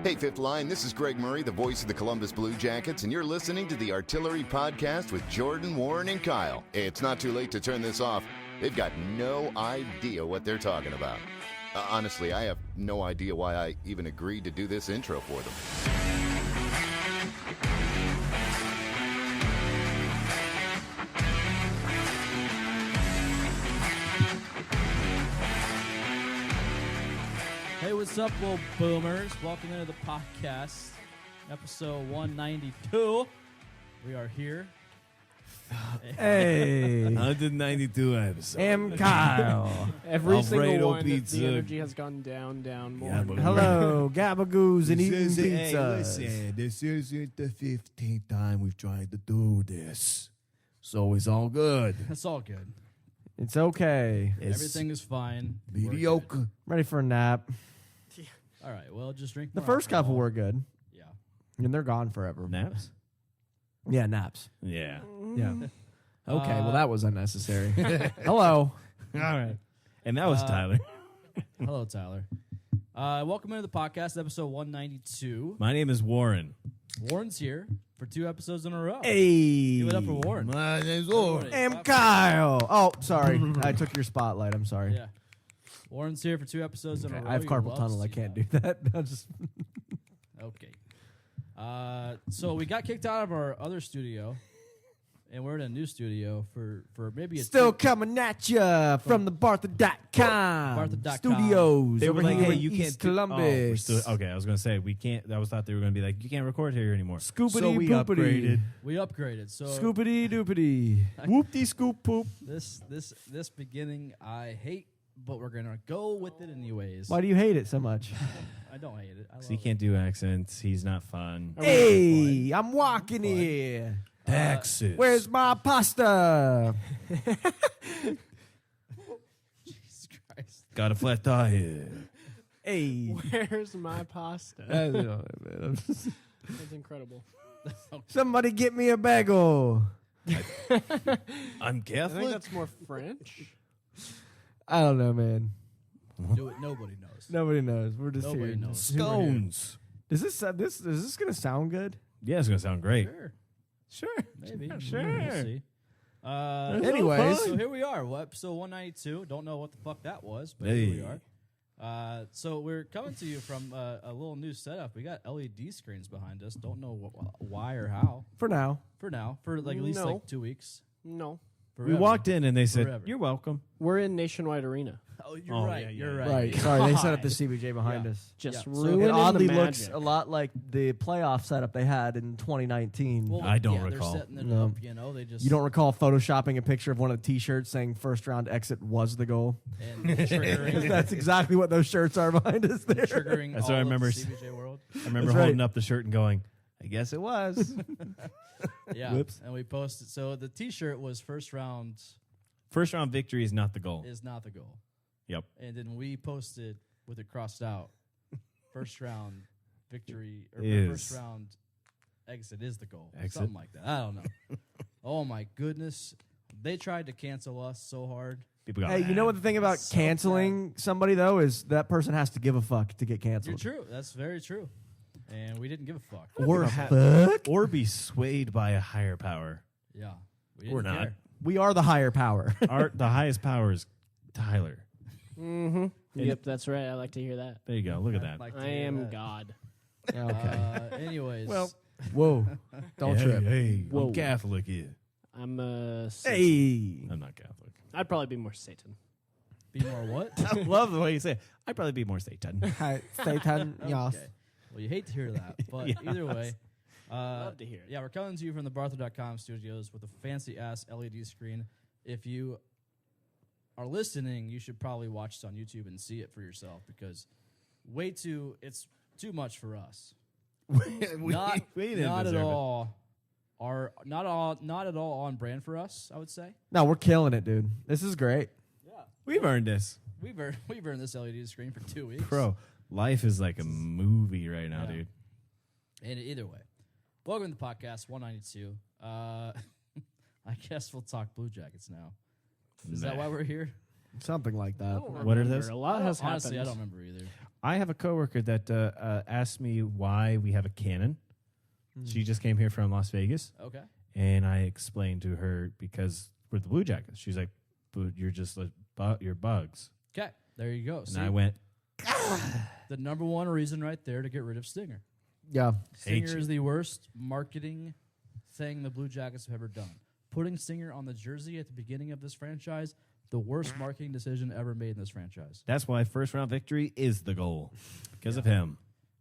Hey, Fifth Line, this is Greg Murray, the voice of the Columbus Blue Jackets, and you're listening to the Artillery Podcast with Jordan, Warren, and Kyle. It's not too late to turn this off. They've got no idea what they're talking about. Honestly, I have no idea why I even agreed to do this intro for them. Hey, what's up, little boomers? Welcome into the podcast, episode 192. We are here. Hey, 192 episodes. I'm Kyle. Every Alfredo single one, pizza. the energy has gone down more. Yeah, and but more. Hello, gabagoos and eating Hey, pizza. listen, this isn't the 15th time we've tried to do this. So it's all good. It's all good. It's okay. It's Everything is fine. mediocre. Ready for a nap. All right, well, just drink The more first couple alcohol. were good, Yeah. and they're gone forever. Naps? Yeah, naps. Yeah. Yeah. Okay, well, that was unnecessary. Hello. All right. And that was Tyler. Hello, Tyler. Welcome into the podcast, episode 192. My name is Warren. Warren's here for 2 episodes in a row. Hey. Give it up for Warren. My name's Warren. I'm Kyle. Oh, sorry. I took your spotlight. I'm sorry. Yeah. Warren's here for 2 episodes in a row. I have He carpal loves tunnel. I to can't know. do that. I'll just... Okay. So we got kicked out of our other studio, and we're in a new studio for maybe a Still coming at you from the Bartha.com Bartha.com. studios They over were like, here hey, in you East can't Columbus. okay, I was going to say, we can't. I thought they were going to be like, you can't record here anymore. Scoopity So we poopity. upgraded. We upgraded. So Scoopity doopity. Whoop-de scoop poop. this beginning I hate, but we're gonna go with it anyways. Why do you hate it so much? I don't hate it. I love So he can't do accents. He's not fun. Hey, I'm walking here. Texas. Where's my pasta? it. Jesus Christ. Got a flat tire. Hey. Where's my pasta? I don't know, man. That's incredible. Somebody get me a bagel. I'm I think Catholic. that's more French. I don't know, man. Do it. Nobody knows. Nobody knows. We're just Nobody here. knows. Scones. Is this gonna sound good? Yeah, it's going to sound great. Sure. Sure. Maybe. Sure. We'll see. Anyways. So here we are. Well, episode 192. Don't know what the fuck that was, but here we Hey. are. So we're coming to you from a little new setup. We got LED screens behind us. Don't know why or how. For now. For now, for like at least No. like 2 weeks. No. We Forever. walked in and they said, Forever. "You're welcome." We're in Nationwide Arena. Oh, you're Oh, right. yeah, You're yeah. right. Right. Sorry, they set up the CBJ behind Yeah. us. Just Yeah, so ruining It oddly the looks magic. a lot like the playoff setup they had in 2019. Well, I don't yeah, recall. They're setting it No. up, you know. They just You don't recall photoshopping a picture of one of the T-shirts saying "first round exit was the goal"? and triggering, That's exactly what those shirts are behind us there. triggering. That's all what I of remember. The CBJ world. I remember That's right. holding up the shirt and going, "I guess it was." Yeah. Whoops. And we posted. So the T-shirt was first round First round victory is not the goal. is not the goal, Yep. and then we posted with it crossed out. First round victory or Is. first round exit is the goal. Exit. Something like that. I don't know. Oh my goodness. They tried to cancel us so hard. People go, Hey, you know what the thing about So canceling somebody though is that person has to give a fuck to get You're canceled. true. That's very true. And we didn't give a fuck. Or fuck. or be swayed by a higher power. Yeah. We Or didn't not. care. We are the higher power. The highest power is Tyler. Mm-hmm. Yep, that's right. I like to hear that. There you go. Look at that. Like to I hear am that. God. Okay. Anyways. Well, Whoa. Don't hey, trip. Hey, Whoa. I'm Catholic here. I'm Hey. I'm not Catholic. I'd probably be more Satan. be more what? I love the way you say it. I'd probably be more Satan. Hi, Satan. Yes. Okay. Well, you hate to hear that, but Yes. either way. Love to hear it. Yeah, we're coming to you from the Bartha.com studios with a fancy-ass LED screen. If you are listening, you should probably watch this on YouTube and see it for yourself because it's too much for us. Not at all. Not at all on brand for us, I would say. No, we're killing it, dude. This is great. Yeah. We've earned this. We've earned this LED screen for 2 weeks. Bro, life is like a movie right now, Yeah. dude. And either way, welcome to the podcast 192. I guess we'll talk Blue Jackets now. Is that Nah. why we're here? Something like that. What are those? A lot has Honestly, happened. I don't remember either. I have a coworker that asked me why we have a cannon. She just came here from Las Vegas, Okay. and I explained to her because we're the Blue Jackets. She's like, "But you're just like you're bugs." Okay. There you go. And I went, the number one reason right there to get rid of Stinger. Yeah. Hate Stinger you. is the worst marketing thing the Blue Jackets have ever done. Putting Stinger on the jersey at the beginning of this franchise, the worst marketing decision ever made in this franchise. "That's why first round victory is the goal because of him."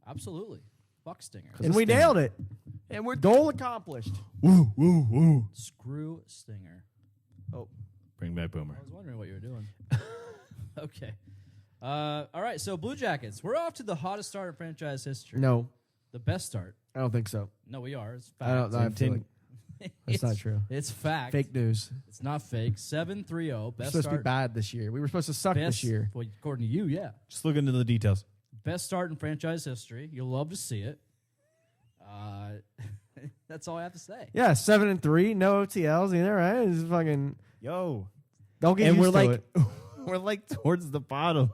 Absolutely. Fuck Stinger. And we nailed it. And we're goal accomplished. Woo, woo, woo. Screw Stinger. Bring back Boomer. I was wondering what you were doing. Okay. All right, so Blue Jackets. We're off to the hottest start in franchise history. No, The best start. I don't think so. No, we are. It's fact. I don't. I feel like that's not true. It's fact. Fake news. It's not fake. 7-3-0. We're Best supposed to be start. bad this year. We were supposed to suck Best, this year. well, according to you, yeah. Just look into the details. Best start in franchise history. You'll love to see it. That's all I have to say. Yeah, 7-3, no OTLs either, right? It's fucking. Yo, Don't get and used we're to like, it. we're like towards the bottom.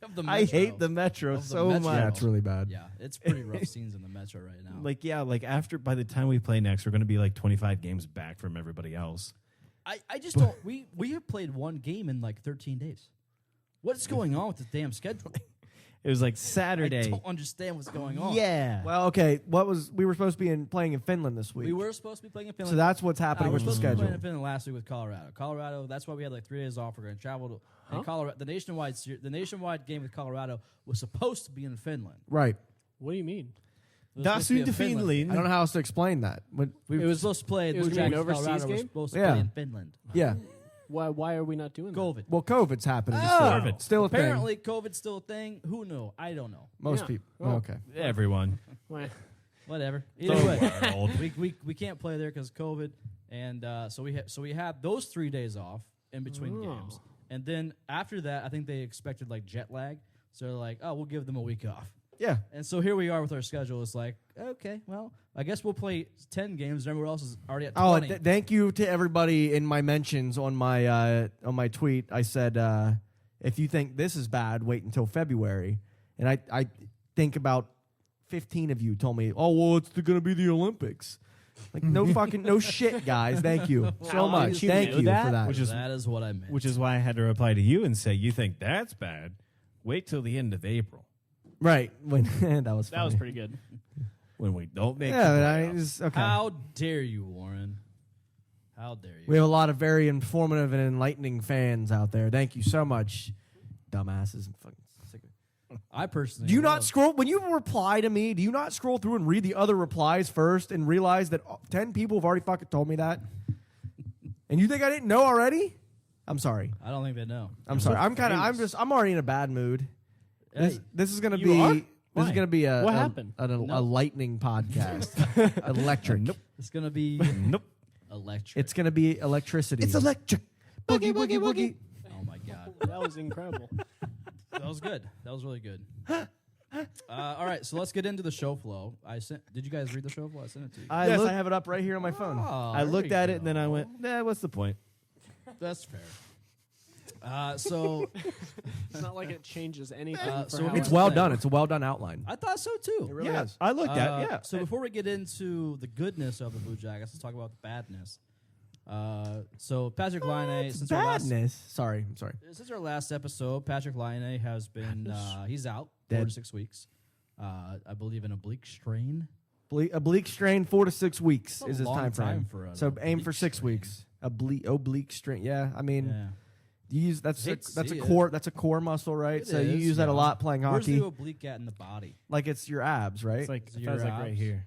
Of the I Metro. hate the Metro Of the so Metro. much. Yeah, it's really bad. Yeah, it's pretty rough scenes in the Metro right now. Like after by the time we play next, we're going to be like 25 games back from everybody else. I just don't. We have played one game in like 13 days. What's going on with the damn schedule? It was like I Saturday. don't understand what's going on. Yeah. Well, okay. We were supposed to be playing in Finland this week. We were supposed to be playing in Finland. So that's what's happening we're with the supposed to be schedule. playing in Finland last week with Colorado. Colorado. That's why we had like 3 days off. We're going to travel to and Colorado. The nationwide game with Colorado was supposed to be in Finland. Right. What do you mean? It was Das supposed to be in in Finland. Finland. I don't know how else to explain that. But We were supposed to play. it was Blue gonna be Jackets an overseas Colorado. We're game? supposed to Yeah. play in Finland. yeah. Why are we not doing that? COVID. Well, COVID's happening. Oh, Still, still a thing. apparently COVID's still a thing. Who knew? I don't know. Most Yeah. people. Oh. Okay. Everyone. Why? Whatever. So Either way, wild. we can't play there because COVID, and so we had those 3 days off in between games, and then after that, I think they expected like jet lag, so they're like, oh, we'll give them a week off, Yeah. and so here we are with our schedule. It's like, okay, well, I guess we'll play 10 games, and everyone else is already at 20. Oh, thank you to everybody in my mentions on my tweet. I said, if you think this is bad, wait until February. And I think about 15 of you told me, oh, well, it's going to be the Olympics. Like, no shit, guys. Thank you so How much. did you Thank know you that? for that. that is what I meant. Which is why I had to reply to you and say, you think that's bad? Wait till the end of April Right. When, that was funny. That was pretty good. when we don't make Yeah, the but I playoffs. just, okay. How dare you, Warren? How dare you? We have a lot of very informative and enlightening fans out there. Thank you so much, dumbasses. Fucking sick of it. I personally Do you not love- scroll when you reply to me? Do you not scroll through and read the other replies first and realize that 10 people have already fucking told me that? And you think I didn't know already? I'm sorry. I don't think they know. I'm sorry. I'm already in a bad mood. This is gonna You be are? this Why? is gonna be What happened? a lightning podcast. Electric. Nope. It's gonna be Nope. electric. It's gonna be electricity. It's electric. Boogie, boogie, boogie. Oh my god, That was incredible. that was good. That was really good. All right, so let's get into the show flow. Did you guys read the show flow? I sent it to you. Yes, I have it up right here on my phone. Oh, I there looked we at go. it and then I went, nah, what's the point? That's fair. So It's not like it changes anything. So for how It's here's well the done. thing. It's a well done outline. I thought so too. It really yeah, is. I looked at it. Yeah. So before we get into the goodness of the Blue Jackets, let's talk about the badness. So Patrick Laine, since our last Sorry, I'm sorry. Since our last episode, Patrick Laine has been he's out Dead. 4 to 6 weeks. I believe an oblique strain. Oblique strain 4 to 6 weeks That's a is his long time frame. time for an So aim for oblique 6 strain. weeks. Oblique strain. Yeah, I mean, Yeah. you use that's Hate to that's a see it. core that's a core muscle, right? It so you is, use that a yeah. lot playing Where's hockey. the oblique at in the body? Like it's your abs, right? It's like, Is it it feels your like right abs? here.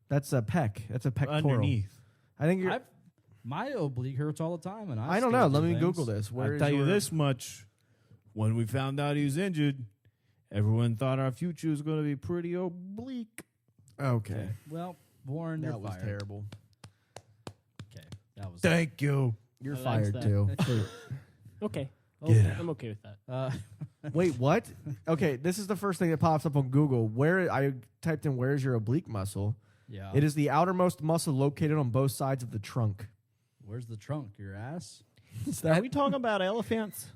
That's a pec. That's a pectoral. Underneath. I think you're. My oblique hurts all the time, and I don't know. Let me Google this. Where I'll is tell you your- this much. When we found out he was injured, everyone thought our future was going to be pretty oblique. Okay, Well, Warren, you're that was fired. terrible. Okay, that was. Thank you. You're I liked fired that. too. Okay. Okay. I'm okay with that. Wait, what? Okay, this is the first thing that pops up on Google. Where I typed in "Where's your oblique muscle?" Yeah. It is the outermost muscle located on both sides of the trunk. Where's the trunk? Your ass? Is Are that we talking about elephants?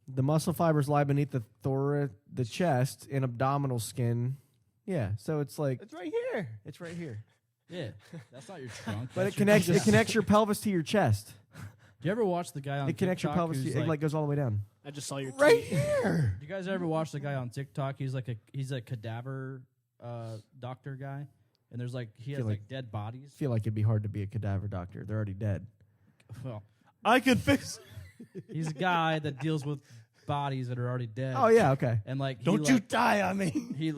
The muscle fibers lie beneath the chest and abdominal skin. Yeah, so it's like It's right here. it's right here. Yeah, that's not your trunk. But that's it connects your pelvis to your chest. Do you ever watch the guy on It connects your TikTok pelvis. who's It like goes all the way down. I just saw your Right tweet. here. Do you guys ever watch the guy on TikTok? He's a cadaver doctor guy, and there's like he has Feel like like- dead bodies. I feel like it'd be hard to be a cadaver doctor. They're already dead. Well, I could fix. he's a guy that deals with bodies that are already dead. Oh yeah, okay. And like, Don't you die on me. He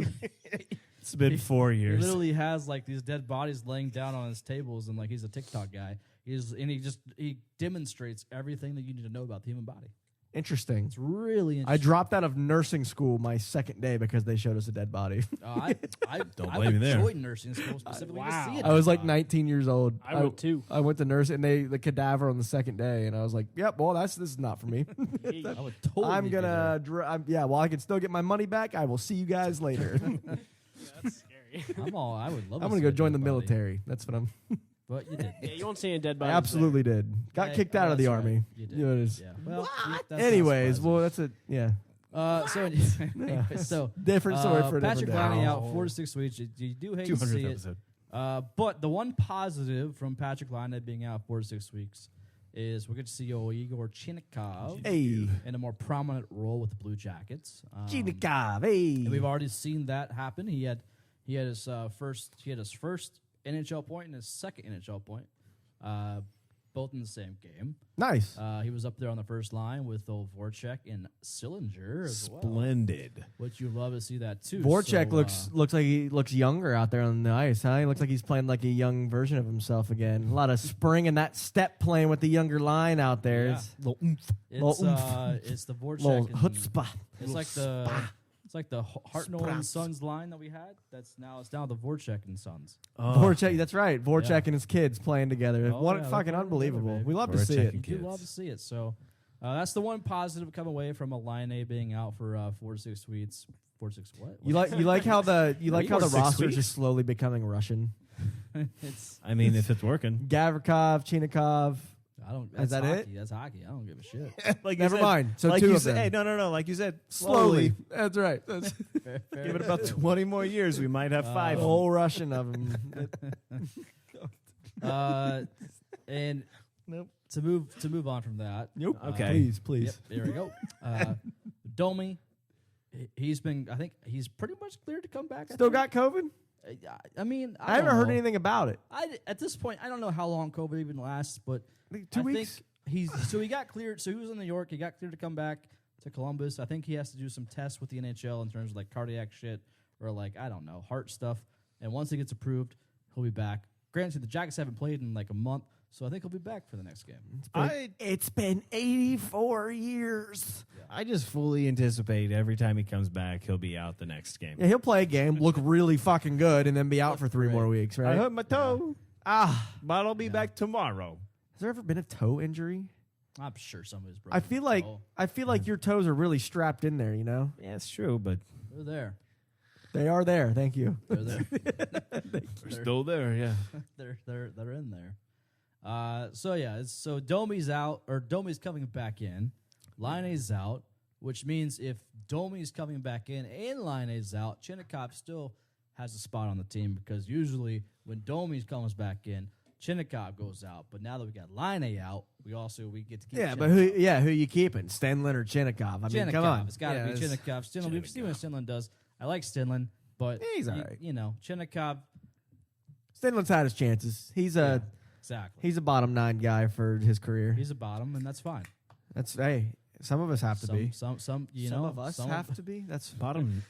It's been 4 he years. literally has like these dead bodies laying down on his tables, and like he's a TikTok guy. He demonstrates everything that you need to know about the human body. Interesting. It's really I interesting. dropped out of nursing school my second day because they showed us a dead body. I Don't I blame me there. enjoyed nursing school specifically to see it. I was like 19 years old. I would too. I went to nurse and the cadaver on the second day, and I was like, "Yep, well, this is not for me. I would totally. I'm be gonna, well, I can still get my money back. I will see you guys later. That's scary. there. I would love. I'm to gonna see go a join the dead body. military. That's what I'm. But you did. Yeah, you won't see any dead I bodies. absolutely did. Got Hey, kicked oh, out of the that's right. army. You did. know, it is. Yeah. Well, that's not Anyways, surprising. well, that's it. Yeah, Anyway, so different story for a Patrick different day. Laine out 4 to 6 weeks. You do hate to 200th see it. episode. But the one positive from Patrick Laine being out 4 to 6 weeks is we're going to see Igor Chinnikov Hey, in a more prominent role with the Blue Jackets. Chinikov. Hey, And we've already seen that happen. He had his first NHL point and his second NHL point, both in the same game. nice. He was up there on the first line with old Voracek and Sillinger as well. Splendid. Which you love to see that too. Voracek So, looks like he looks younger out there on the ice, huh? He looks like he's playing like a young version of himself again. A lot of spring and that step playing with the younger line out there. Yeah. It's little oomph, it's the Voracek. little and- chutzpah. It's like the Hartnell and Sons line that we had. It's now the Voracek and Sons. Voracek, that's right. Voracek Yeah. and his kids playing together. Oh, what yeah, they're fucking playing unbelievable. together, baby. We love to see Voracek it. and You kids. love to see it. So that's the one positive come away from a Laine being out for 4 to 6 weeks. 4 to 6 what? You like how the Four to 6 roster is weeks? just slowly becoming Russian. It's I mean, if it's working. Gavrikov, Chinikov. I don't. Is That's that hockey. it? That's hockey. I don't give a shit. Like Never mind. So like two you of said, them. hey, no. Like you said, Slowly. slowly. That's right. Give it about 20 more years. We might have 5. Whole Russian of them. And Nope. to move on from that. Nope. Okay. Please. Yep, there we go. Domi, he's been. I think he's pretty much cleared to come back. Still got COVID? I mean, I haven't don't heard know. anything about it. At this point, I don't know how long COVID even lasts, but Like I 2 weeks. think he got cleared. So he was in New York. He got cleared to come back to Columbus. I think he has to do some tests with the NHL in terms of like cardiac shit or like I don't know heart stuff. And once he gets approved, he'll be back. Granted, the Jackets haven't played in like a month, so I think he'll be back for the next game. It's been 84 years. I just fully anticipate every time he comes back, he'll be out the next game. Yeah, he'll play a game, look really fucking good, and then be out for 3 more weeks, I right? hurt my toe, but I'll be back tomorrow. Has there ever been a toe injury? I'm sure somebody's broken. I feel like your toes are really strapped in there, you know? Yeah, it's true, but They're there. They are there. Thank you. They're there. we're still there, yeah. they're in there. So Domi's out or Domi's coming back in. Laine's out, which means if Domi's coming back in and Laine's out, Chinnikov still has a spot on the team because usually when Domi comes back in, Chinnikov goes out. But now that we got Laine out, we get to keep But who you keeping? Stenlin or Chinnikov? I mean, Chinnikov. come on. It's got to be Chinnikov. Stinlin, we've seen what Stinlin does. I like Stinlin, but He's all right. You know, Chinnikov. Stenlin's had his chances. He's Exactly. a bottom 9 guy for his career. He's a bottom, and that's fine. Some of us have to be. Some Some of us have to be. That's Bottom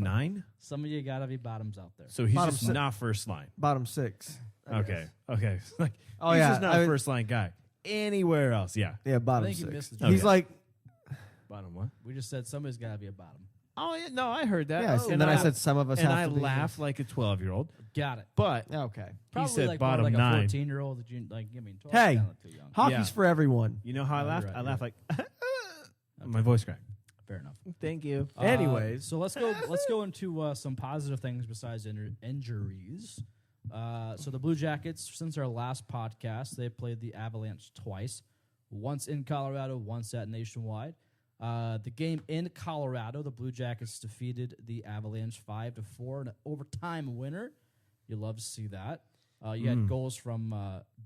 9? Some of you gotta be bottoms out there. So he's Bottom just six. not first line. bottom 6. I Okay. guess. Okay. Like, Oh, he's yeah. just not a first line guy. Anywhere else, yeah. Yeah, bottom I think you 6. missed the He's joke. like, Bottom what? We just said somebody's gotta be a bottom. Oh, yeah, no, I heard that. yeah, and then I said some of us and have I to be. laughed like a 12-year-old. Got it. But Okay. Probably said like bottom like 9. a 14-year-old that you like. I mean, 12 Hey, kinda too young. Hockey's Yeah. for everyone. you know how I Oh, you're laughed? right, I you're laughed like, my voice cracked. Fair enough. Thank you. Anyways. so let's go into some positive things besides injuries. So the Blue Jackets, since our last podcast, they played the Avalanche twice, once in Colorado, once at Nationwide. The game in Colorado, the Blue Jackets defeated the Avalanche 5-4, an overtime winner. You love to see that. You had goals from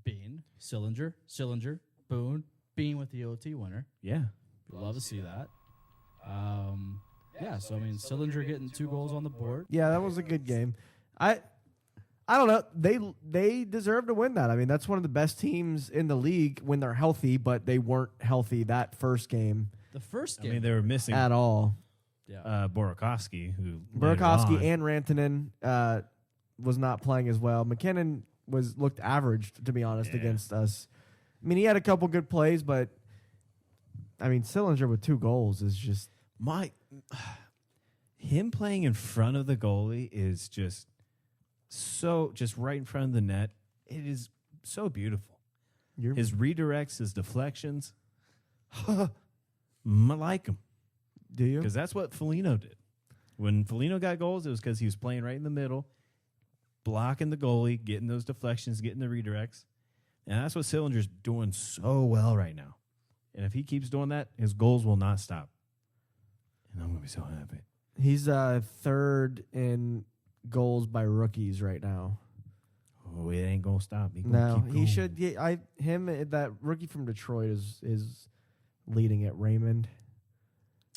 Bean, Sillinger, Boone, Bean with the OT winner. Yeah. You love to see that. So I mean, Sillinger getting 2 goals on the board. Yeah, that was a good game. I don't know. They deserve to win that. I mean, that's one of the best teams in the league when they're healthy, but they weren't healthy that first game The first I game, mean, they were missing at all. Burakovsky, who Burakovsky later on- and Rantanen was not playing as well. McKinnon looked average, to be honest, Yeah. against us. I mean, he had a couple good plays, but I mean, Sillinger with 2 goals is just him playing in front of the goalie is just right in front of the net. It is so beautiful. His redirects, his deflections, I like him. Do you? Because that's what Foligno did. When Foligno got goals, it was because he was playing right in the middle, blocking the goalie, getting those deflections, getting the redirects. And that's what Sillinger's doing so well right now. And if he keeps doing that, his goals will not stop. And I'm going to be so happy. He's 3rd in goals by rookies right now. Oh, it ain't going to stop. He gonna No, keep he going. should. That rookie from Detroit is leading it. Raymond,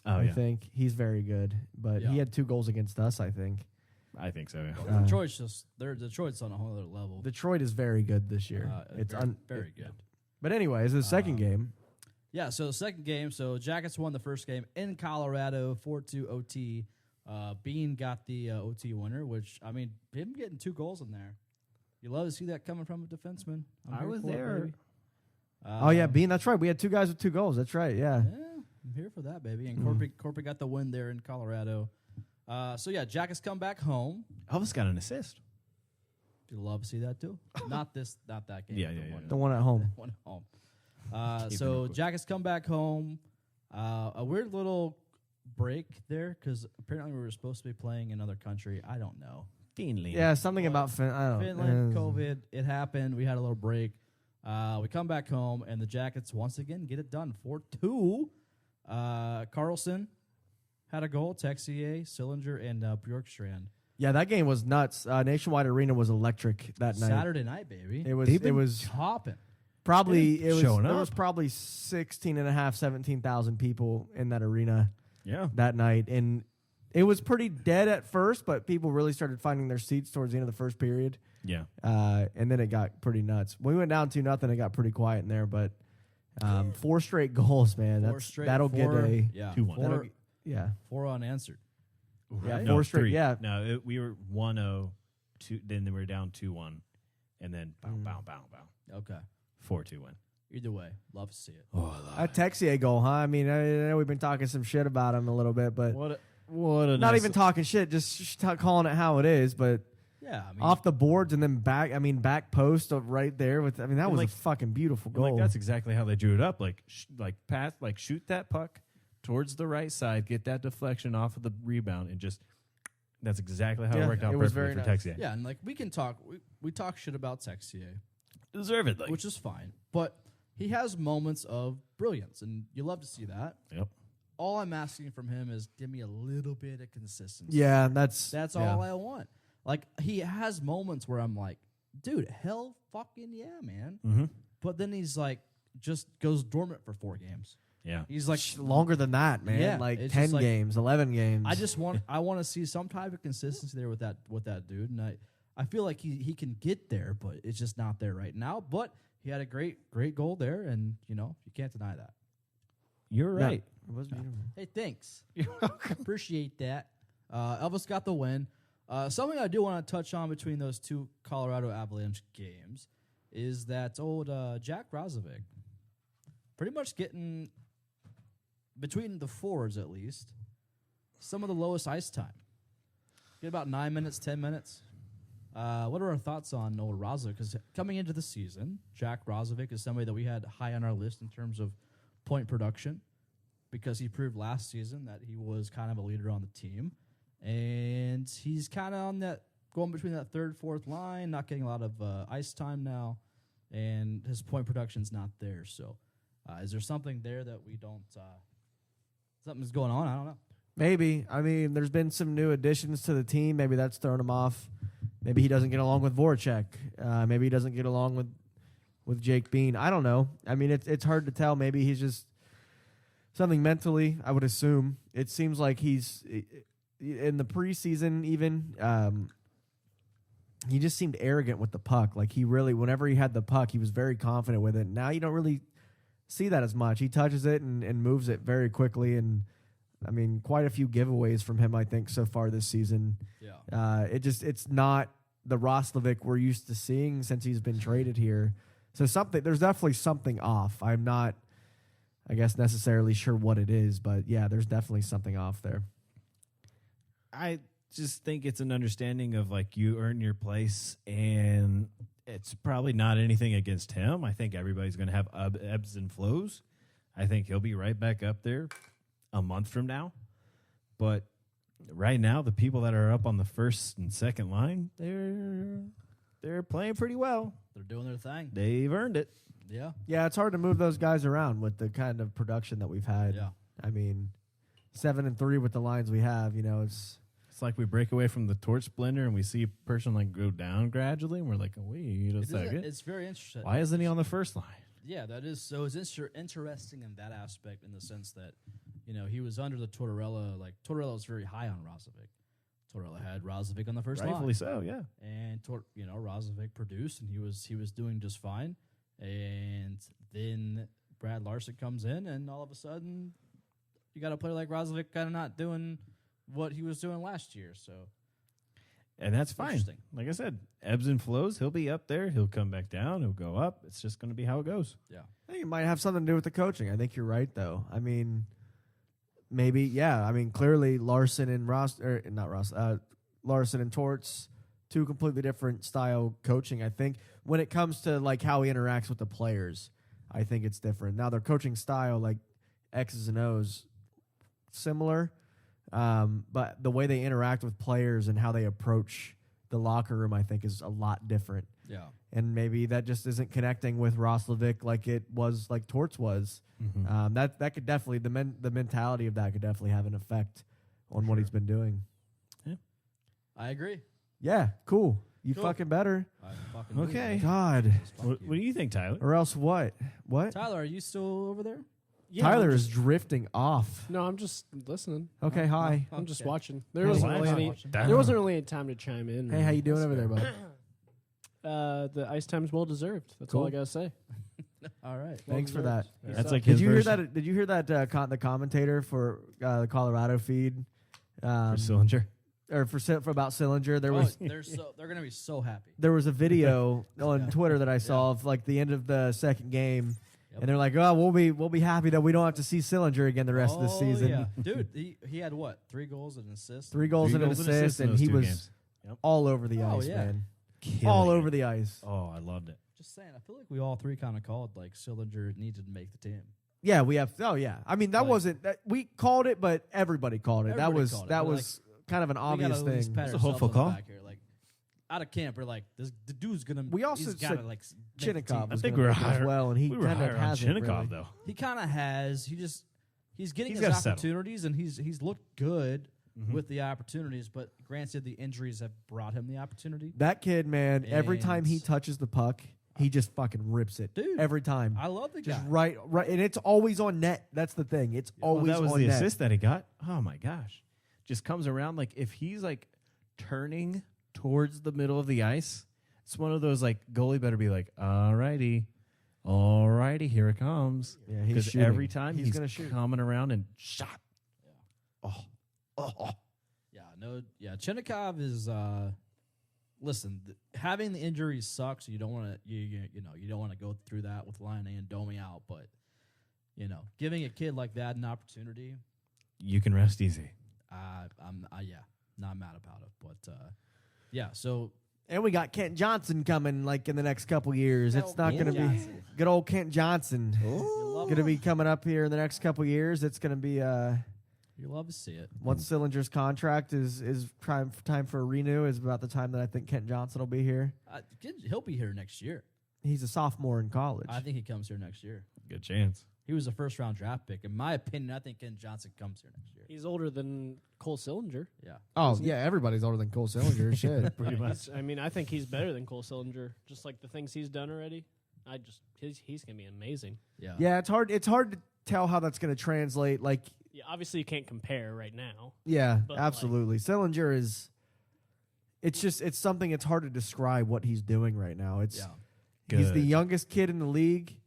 Oh, I yeah. think he's very good, but he Yeah. had 2 goals against us. I think I think so, yeah. Detroit's on a whole other level. Detroit is very good this year. It's very good. But anyways, the second game. Yeah, so the second game, Jackets won the first game in Colorado, 4-2 OT. Bean got the OT winner, which, I mean, him getting 2 goals in there. You love to see that coming from a defenseman. I was for it, there. baby. Oh yeah, Bean. That's right. We had 2 guys with 2 goals. That's right. Yeah. Yeah, I'm here for that, baby. And Corpy got the win there in Colorado. Jackets come back home. Elvis got an assist. You love to see that too. Not that game. Yeah, the yeah, one- yeah. The one at home. one at home. Keep it So real quick. Jackets come back home. A weird little break there because apparently we were supposed to be playing in another country. I don't know. Finley. Yeah, something about Finland, COVID, it happened. We had a little break. We come back home, and the Jackets once again get it done. 4-2. Carlson had a goal. Texier, Sillinger, and Bjorkstrand. Yeah, that game was nuts. Nationwide Arena was electric that night. Saturday night, baby. It was Hopping. probably showing there up. was probably 17,000 people in that arena Yeah. that night, and it was pretty dead at first, but people really started finding their seats towards the end of the first period. Yeah. And then it got pretty nuts. When we went down 2-0, it got pretty quiet in there, but 4 straight goals, man. That'll get a 2-1. yeah. 4 unanswered. Yeah, No, 4 straight. 3. Yeah. No, we were 1-0, then we were down 2-1, and then bow. Okay. 4-2 win. Either way, love to see it. Oh, A Texier goal, huh? I mean, I know we've been talking some shit about him a little bit, but what a not nice even talking shit, just calling it how it is. But Yeah, I mean, off the boards and then back, back post right there with. That was like- a fucking beautiful goal. Like that's exactly how they drew it up. Like pass, like shoot that puck towards the right side, get that deflection off of the rebound, and just that's exactly how Yeah, it worked out it was perfectly very for nice. Texier. yeah, and like we can talk. We talk shit about Texier, Deservedly. which is fine, but he has moments of brilliance, and you love to see that. Yep. All I'm asking from him is give me a little bit of consistency. Yeah, that's all I want. Like he has moments where I'm like, dude, hell fucking yeah, man. Mm-hmm. But then he's like, just goes dormant for 4 games. Yeah. He's like, longer than that, man. Yeah, like it's 10 just like- games, 11 games. I want to see some type of consistency there with that dude, and I feel like he can get there, but it's just not there right now. But he had a great goal there, and you can't deny that. You're Yeah, right. it was beautiful. Hey, thanks. Appreciate that. Elvis got the win. Something I do want to touch on between those 2 Colorado Avalanche games is that old Jack Rozovic pretty much getting, between the forwards at least, some of the lowest ice time. Get about 9 minutes, 10 minutes. What are our thoughts on old Rozovic? Because coming into the season, Jack Rozovic is somebody that we had high on our list in terms of point production because he proved last season that he was kind of a leader on the team. And he's kind of on that, going between that 3rd, 4th line, not getting a lot of ice time now, and his point production's not there. So is there something there that we don't something's going on. I don't know. Maybe. I mean, there's been some new additions to the team. Maybe that's thrown him off. Maybe he doesn't get along with Voracek. Maybe he doesn't get along with Jake Bean. I don't know. I mean, it's hard to tell. Maybe he's just something mentally, I would assume. It seems like he's in the preseason even. He just seemed arrogant with the puck. Like he really, whenever he had the puck, he was very confident with it. Now you don't really see that as much. He touches it and moves it very quickly. And I mean, quite a few giveaways from him, I think, so far this season. Yeah. It's not the Roslovic we're used to seeing since he's been traded here. So there's definitely something off. I'm not, I guess, necessarily sure what it is, but yeah, there's definitely something off there. I just think it's an understanding of like you earn your place, and it's probably not anything against him. I think everybody's going to have ebbs and flows. I think he'll be right back up there a month from now. But right now, the people that are up on the first and second line, they're playing pretty well. They're doing their thing. They've earned it. Yeah. Yeah, it's hard to move those guys around with the kind of production that we've had. Yeah. I mean, 7-3 with the lines we have, it's like we break away from the torch blender and we see a person like go down gradually, and we're like, wait a second. It's very interesting. Why isn't he on the first line? Yeah, that is so. It's interesting in that aspect, in the sense that he was under the Tortorella. Like Tortorella was very high on Roslovic. Tortorella had Roslovic on the first line, Rightfully so, yeah. and Roslovic produced, and he was doing just fine. And then Brad Larson comes in, and all of a sudden, you got a player like Roslovic kind of not doing what he was doing last year. So, and that's fine. Interesting. Like I said, ebbs and flows. He'll be up there. He'll come back down. He'll go up. It's just going to be how it goes. yeah, I think it might have something to do with the coaching. I think you're right, though. I mean, maybe, yeah. I mean, clearly Larson and Larson and Torts, two completely different style coaching. I think when it comes to like how he interacts with the players, I think it's different. Now their coaching style, like X's and O's, similar, but the way they interact with players and how they approach the locker room, I think, is a lot different. yeah, And maybe that just isn't connecting with Roslovic like it was, like Torts was. Mm-hmm. That could definitely, the mentality of that could definitely have an effect on what he's been doing. I agree. Yeah, cool. You Cool. fucking better. I fucking agree. Okay. God. What do you think, Tyler? Or else what? What? Tyler, are you still over there? Yeah, Tyler I'm is just- drifting off. No, I'm just listening. Okay, hi. I'm just Okay. watching. Hey, There wasn't really any time to chime in. Hey, how you doing over there, bud? The ice time's well deserved. That's all I Cool. gotta say. All right. Thanks for that. That's like Did his you hear version that? Did you hear that? The commentator for the Colorado feed, for Sillinger. or for about Sillinger, there was They're gonna be so happy. there was a video on Yeah. Twitter that I saw of like the end of the second game, Yep. and they're like, "Oh, we'll be happy that we don't have to see Sillinger again the rest of the season." Yeah. Dude, he had what? 3 goals and an assist. 3 goals and an assist, and in those he two was games. all over the Oh, ice, yeah. man. Killing All it. over the ice. Oh, I loved it. Just saying, I feel like we all three kind of called like Sillinger needed to make the team. Yeah, we have. Oh, yeah. I mean, that Like- wasn't that we called it, but everybody called it. Everybody that was called it, that but, was kind of an obvious we gotta at least thing. pat It's a ourselves hopeful on the call. back here. Like out of camp, we're like, the dude's gonna. We also he's gotta said like make the Chinnikov team. was I think gonna we were make it as higher- well, and he We were kind higher of on hasn't Chinnikov, really. though. He kind of has. He's getting He's his gotta settle. opportunities, and he's looked good Mhm. with the opportunities. But granted, the injuries have brought him the opportunity. That kid, man, every time he And- touches the puck, he just fucking rips it. Dude, every time. I love the Just guy. right, and it's always on net. That's the thing. It's Well, always that was on the net. assist that he got. Oh my gosh! Just comes around like if he's like turning towards the middle of the ice, it's one of those like goalie better be like, all righty, here it comes. Yeah, he's Because shooting. every time He's he's gonna shoot. coming around and shot. Oh. Yeah, Chinnikov is. Listen, having the injuries sucks. You don't want to. You don't want to go through that with Laine and Domi out. But giving a kid like that an opportunity, You can rest easy. I'm not mad about it. But yeah, so And we got Kent Johnson coming like in the next couple years. Good It's old not Kent going to be Johnson. good old Kent Johnson. you love Going to be coming up here in the next couple years. It's going to be you love to see it. once Sillinger's contract is time for a renew is about the time that I think Kent Johnson will be here. He'll be here next year. He's a sophomore in college. I think he comes here next year. Good chance. He was a first-round draft pick. In my opinion, I think Ken Johnson comes here next year. He's older than Cole Sillinger. Yeah. Oh, yeah, everybody's older than Cole Sillinger. Shit. Pretty much. I mean, I think he's better than Cole Sillinger. Just like the things he's done already. He's gonna be amazing. Yeah. Yeah, it's hard to tell how that's going to translate. Like, Yeah, obviously you can't compare right now. yeah, But, absolutely. Sillinger is. It's something. It's hard to describe what he's doing right now. It's Yeah. he's the Good. youngest kid in the league,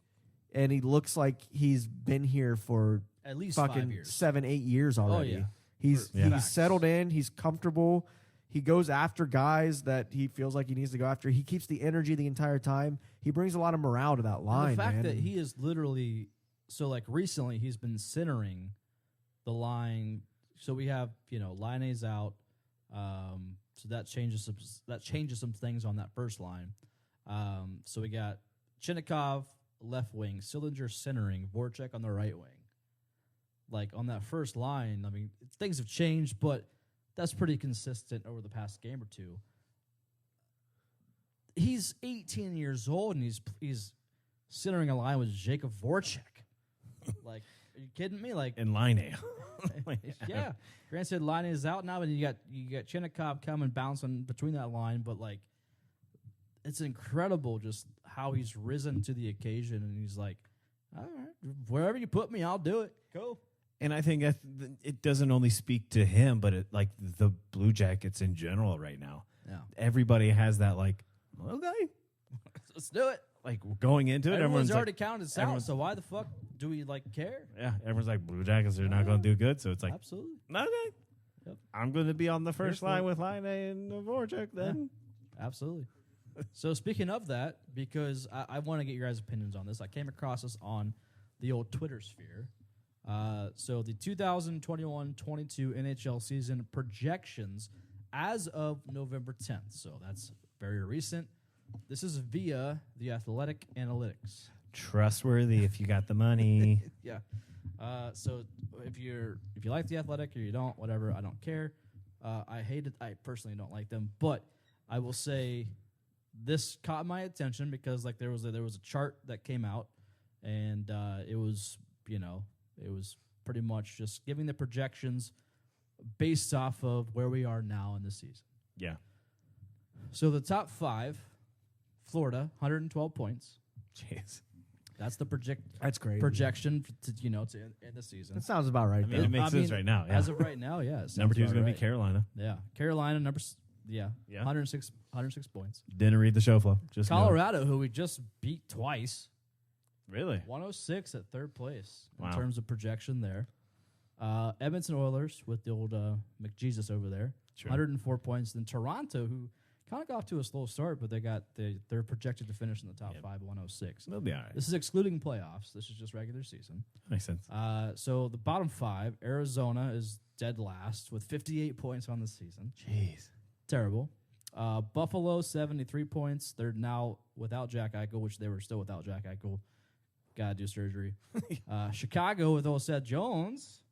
and he looks like he's been here for At least 5 fucking years. 7-8 years already. yeah. He's Yeah. he's settled in. He's comfortable. He goes after guys that he feels like he needs to go after. He keeps the energy the entire time. He brings a lot of morale to that line. And the fact man. that he is literally so like recently he's been centering the line. So we have Laine's out, so that changes some things on that first line. So we got Chinnikov left wing, Sillinger centering, Voracek on the right wing. Like on that first line, I mean things have changed, but that's pretty consistent over the past game or two. He's 18 years old and he's centering a line with Jacob Voracek. Like, are you kidding me? Like, And Laine. yeah. Granted, Laine is out now, and you got Chinnikov coming bouncing between that line, but like, it's incredible just how he's risen to the occasion, and he's like, all right, wherever you put me, I'll do it. Go. And I think it doesn't only speak to him, but like the Blue Jackets in general right now. Yeah. Everybody has that like, okay, Let's do it. like going into it. Everyone's Everyone's already like, counted us out, everyone's- so why the fuck do we like care? yeah, everyone's like Blue Jackets are not going to do good. So it's like, Absolutely. okay, Yep. I'm going to be on the first for line it. with Laine and Voracek then. Absolutely. So speaking of that, because I want to get your guys' opinions on this, I came across this on the old Twitter sphere. So the 2021-22 NHL season projections as of November 10th. So that's very recent. This is via the Athletic Analytics. Trustworthy if you got the money. Yeah. So if you like the Athletic or you don't, whatever, I don't care. I personally don't like them, but I will say this caught my attention because like there was a chart that came out, and it was pretty much just giving the projections based off of where we are now in the season. Yeah. So the top 5, Florida, 112 points. Jeez. That's the That's crazy. projection to end the season. That sounds about right. I mean, though. it makes sense right now. Yeah. As of right now, yeah. Number 2 is going to be Carolina. Carolina. Yeah, Carolina Yeah. 106 points. Didn't read the show flow. Just know. Colorado, who we just beat twice, Really? 106 at third place in Wow. terms of projection there. Edmonton Oilers with the old McJesus over there, Sure. 104 points. Then Toronto, who kind of got off to a slow start, but they're projected to finish in the top 5, 106. They'll be all right. This is excluding playoffs. This is just regular season. Makes sense. So the bottom 5, Arizona is dead last with 58 points on the season. Jeez. Terrible. Buffalo, 73 points. They're now without Jack Eichel, which they were still without Jack Eichel. Got to do surgery. Chicago with Oseth Jones,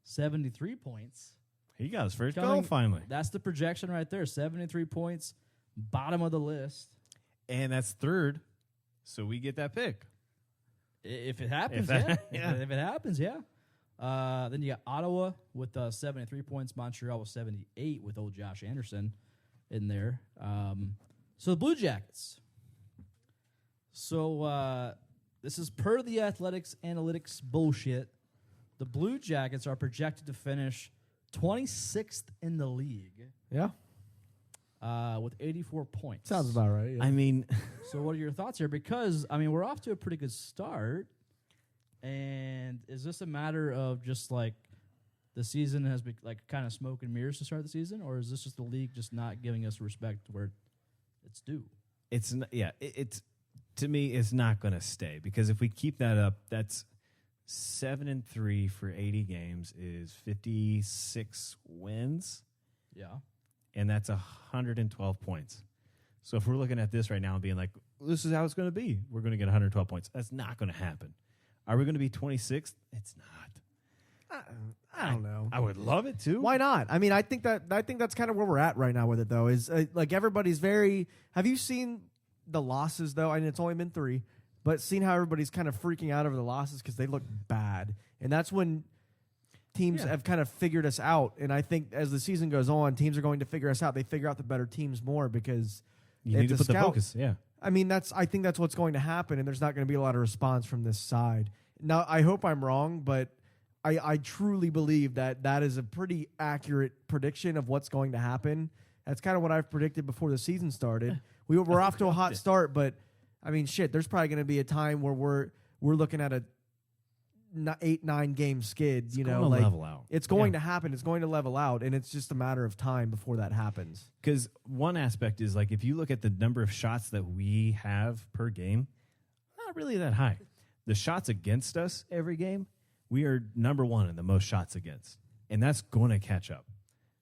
73 points. He got his first Coming- goal finally. That's the projection right there, 73 points, bottom of the list. And that's third. So we get that pick. If it happens, If that- yeah. yeah. If it happens, yeah. Then you got Ottawa with 73 points, Montreal with 78 with old Josh Anderson in there. So the Blue Jackets. So this is per the Athletics Analytics bullshit. The Blue Jackets are projected to finish 26th in the league Yeah, with 84 points. sounds about right. Yeah. I mean, So what are your thoughts here? Because, I mean, we're off to a pretty good start. And is this a matter of just like the season has been like kind of smoke and mirrors to start the season? Or is this just the league just not giving us respect where it's due? it's it's to me it's not going to stay because if we keep that up, that's 7-3 for 80 games is 56 wins, Yeah. and that's 112 points. So if we're looking at this right now and being like, this is how it's going to be, we're going to get 112 points. That's not going to happen. Are we going to be 26th? It's not. I don't know. I would love it to. Why not? I mean, I think that's kind of where we're at right now with it, though. Is like everybody's very. Have you seen the losses, though, and it's only been 3, but seeing how everybody's kind of freaking out over the losses because they look bad. And that's when teams have kind of figured us out. And I think as the season goes on, teams are going to figure us out. They figure out the better teams more because You need to put the focus. Yeah. I mean, I think that's what's going to happen, and there's not going to be a lot of response from this side. Now, I hope I'm wrong, but I truly believe that is a pretty accurate prediction of what's going to happen. That's kind of what I've predicted before the season started. We're off to a hot start, but I mean, shit, there's probably going to be a time where we're looking at a 8-9 game skid. It's going to level out. It's going to happen. It's going to level out, and it's just a matter of time before that happens. Because one aspect is like if you look at the number of shots that we have per game, not really that high. The shots against us every game, we are number 1 in the most shots against, and that's going to catch up.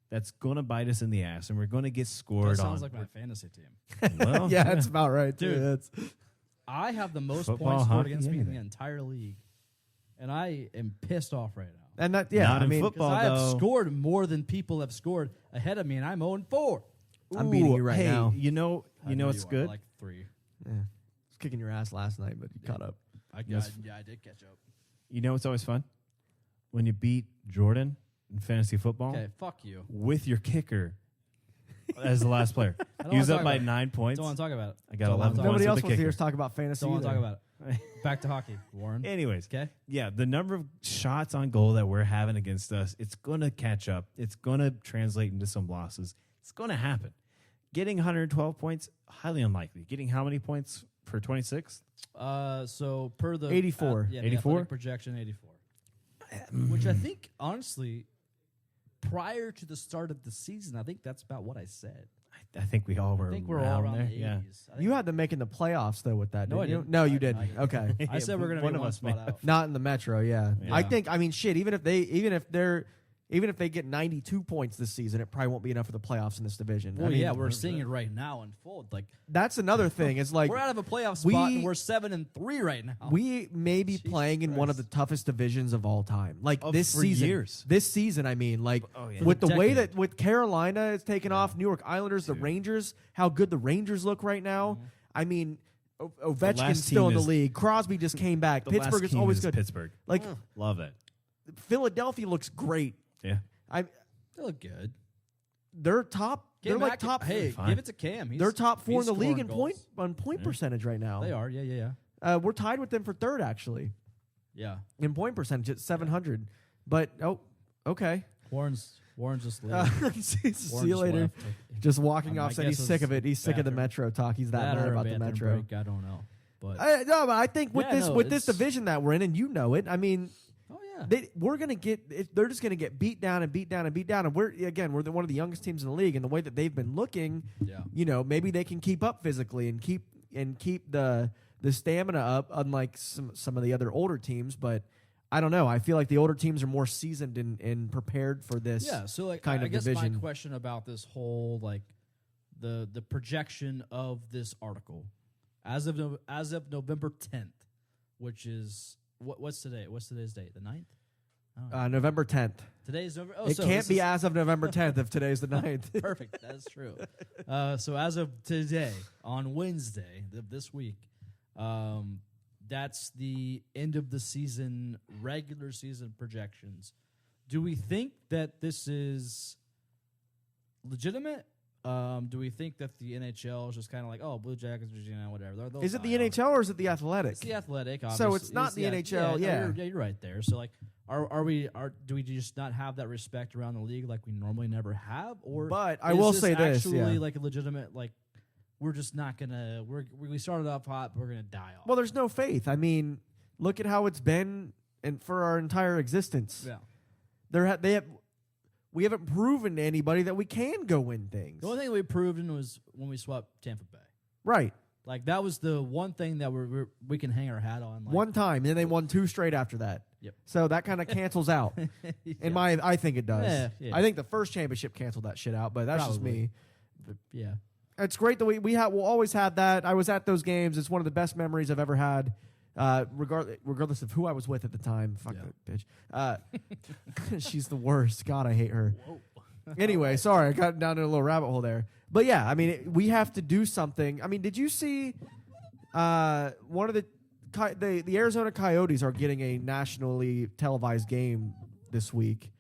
That's going to bite us in the ass, and we're going to get scored on. That sounds like my fantasy team. Well, yeah, that's about right, dude. I have the most Football, points scored hockey, against me in the anything. entire league, and I am pissed off right now. And that, Not I in mean, football. Because I have though. scored more than people have scored ahead of me, and I'm 0-4. I'm beating you right hey, now. You know I know what's you are, good? like 3. Yeah. I was kicking your ass last night, but you caught up. I did catch up. You know what's always fun? When you beat Jordan in fantasy football Okay, fuck you. with your kicker as the last player. don't He was wanna up talk by about it. 9 points. Don't want to talk about it. I got Don't 11 wanna points talk Nobody with else the wants to hear kicker. us talk about fantasy. Don't want to talk either. about it. Back to hockey, Warren. Anyways, Okay. yeah, the number of shots on goal that we're having against us, it's going to catch up. It's going to translate into some losses. It's going to happen. Getting 112 points, highly unlikely. Getting how many points for 26? So per the 84. the 84? athletic projection 84. Which I think honestly prior to the start of the season, I think that's about what I said. I think we all were I think we're all around there. the 80s. Yeah. I think You had them making the playoffs though with that. No, didn't I you? didn't. No, you I didn't. didn't. Okay. I said we're going to One be of one us spot may- out. Not in the Metro, yeah. Yeah. I think. I mean, shit. Even if they get 92 points this season, it probably won't be enough for the playoffs in this division. Well, I mean, yeah, we're seeing it right now unfold. Like that's another thing. It's like we're out of a playoff we- spot and we're 7-3 right now. we may be Jesus playing in one of the Christ. toughest divisions of all time. Like Oh, this for season, years. this season, I mean, like Oh, yeah. with the For a way decade. that with Carolina is taking off, New York Islanders, the Dude. Rangers, how good the Rangers look right now. I mean, Ovechkin's last still in team the is- league. Crosby just came back. The Pittsburgh last is team always is good. Pittsburgh. Like Love it. Philadelphia looks great. Yeah. They look good. They're top. They're Cam like Hackett- top. Hey, Fine. give it to Cam. They're top 4 in he's the league scoring in goals. point percentage right now. They are. Yeah. We're tied with them for third actually Yeah. in point percentage at 700. But okay. Warren's just leaving. See you later. Just walking off, saying he's sick of it. He's sick of the Metro talk. He's that mad about the Metro. Break, I don't know. But No, but I think with Yeah, no, this it's- division that we're in, and you know it. I mean, oh yeah. we're gonna get. They're just gonna get beat down and beat down and beat down. And we're one of the youngest teams in the league. And the way that they've been looking, Yeah. maybe they can keep up physically and keep the stamina up, unlike some of the other older teams. But I don't know. I feel like the older teams are more seasoned and prepared for this. Yeah, so like kind I of guess division. my question about this whole like the projection of this article as of November 10th, which is what's today? What's today's date? The 9th? November 10th. Today's November. Oh, It so can't this be is- as of November 10th if today's the 9th. perfect. That's true. So as of today, on Wednesday of this week, that's the end of the season, regular season projections. Do we think that this is legitimate? Do we think that the NHL is just kind of like, oh, Blue Jackets, Virginia, whatever? Those Is it the high NHL or is it the Athletic? It's the Athletic, So obviously. it's not the Ath- NHL, yeah. You're right there. So like, do we just not have that respect around the league like we normally never have? Or But I is will say this, actually yeah. like a legitimate like we're just not gonna we started off hot, but we're gonna die off. Well, there's no faith. I mean, look at how it's been for our entire existence. yeah. We haven't proven to anybody that we can go win things. The only thing we proved was when we swept Tampa Bay. Right. Like that was the one thing that we can hang our hat on. Like, One time, and then they won 2 straight after that. Yep. So that kind of cancels out. Yeah. I think it does. Yeah. I think the first championship canceled that shit out, but that's just Probably. me. Yeah. It's great that we'll always have that. I was at those games. It's one of the best memories I've ever had. Regardless of who I was with at the time. Fuck Yeah. that bitch. She's the worst. God, I hate her. Anyway, sorry, I got down in a little rabbit hole there. But yeah, I mean, we have to do something. I mean, did you see one of the Arizona Coyotes are getting a nationally televised game this week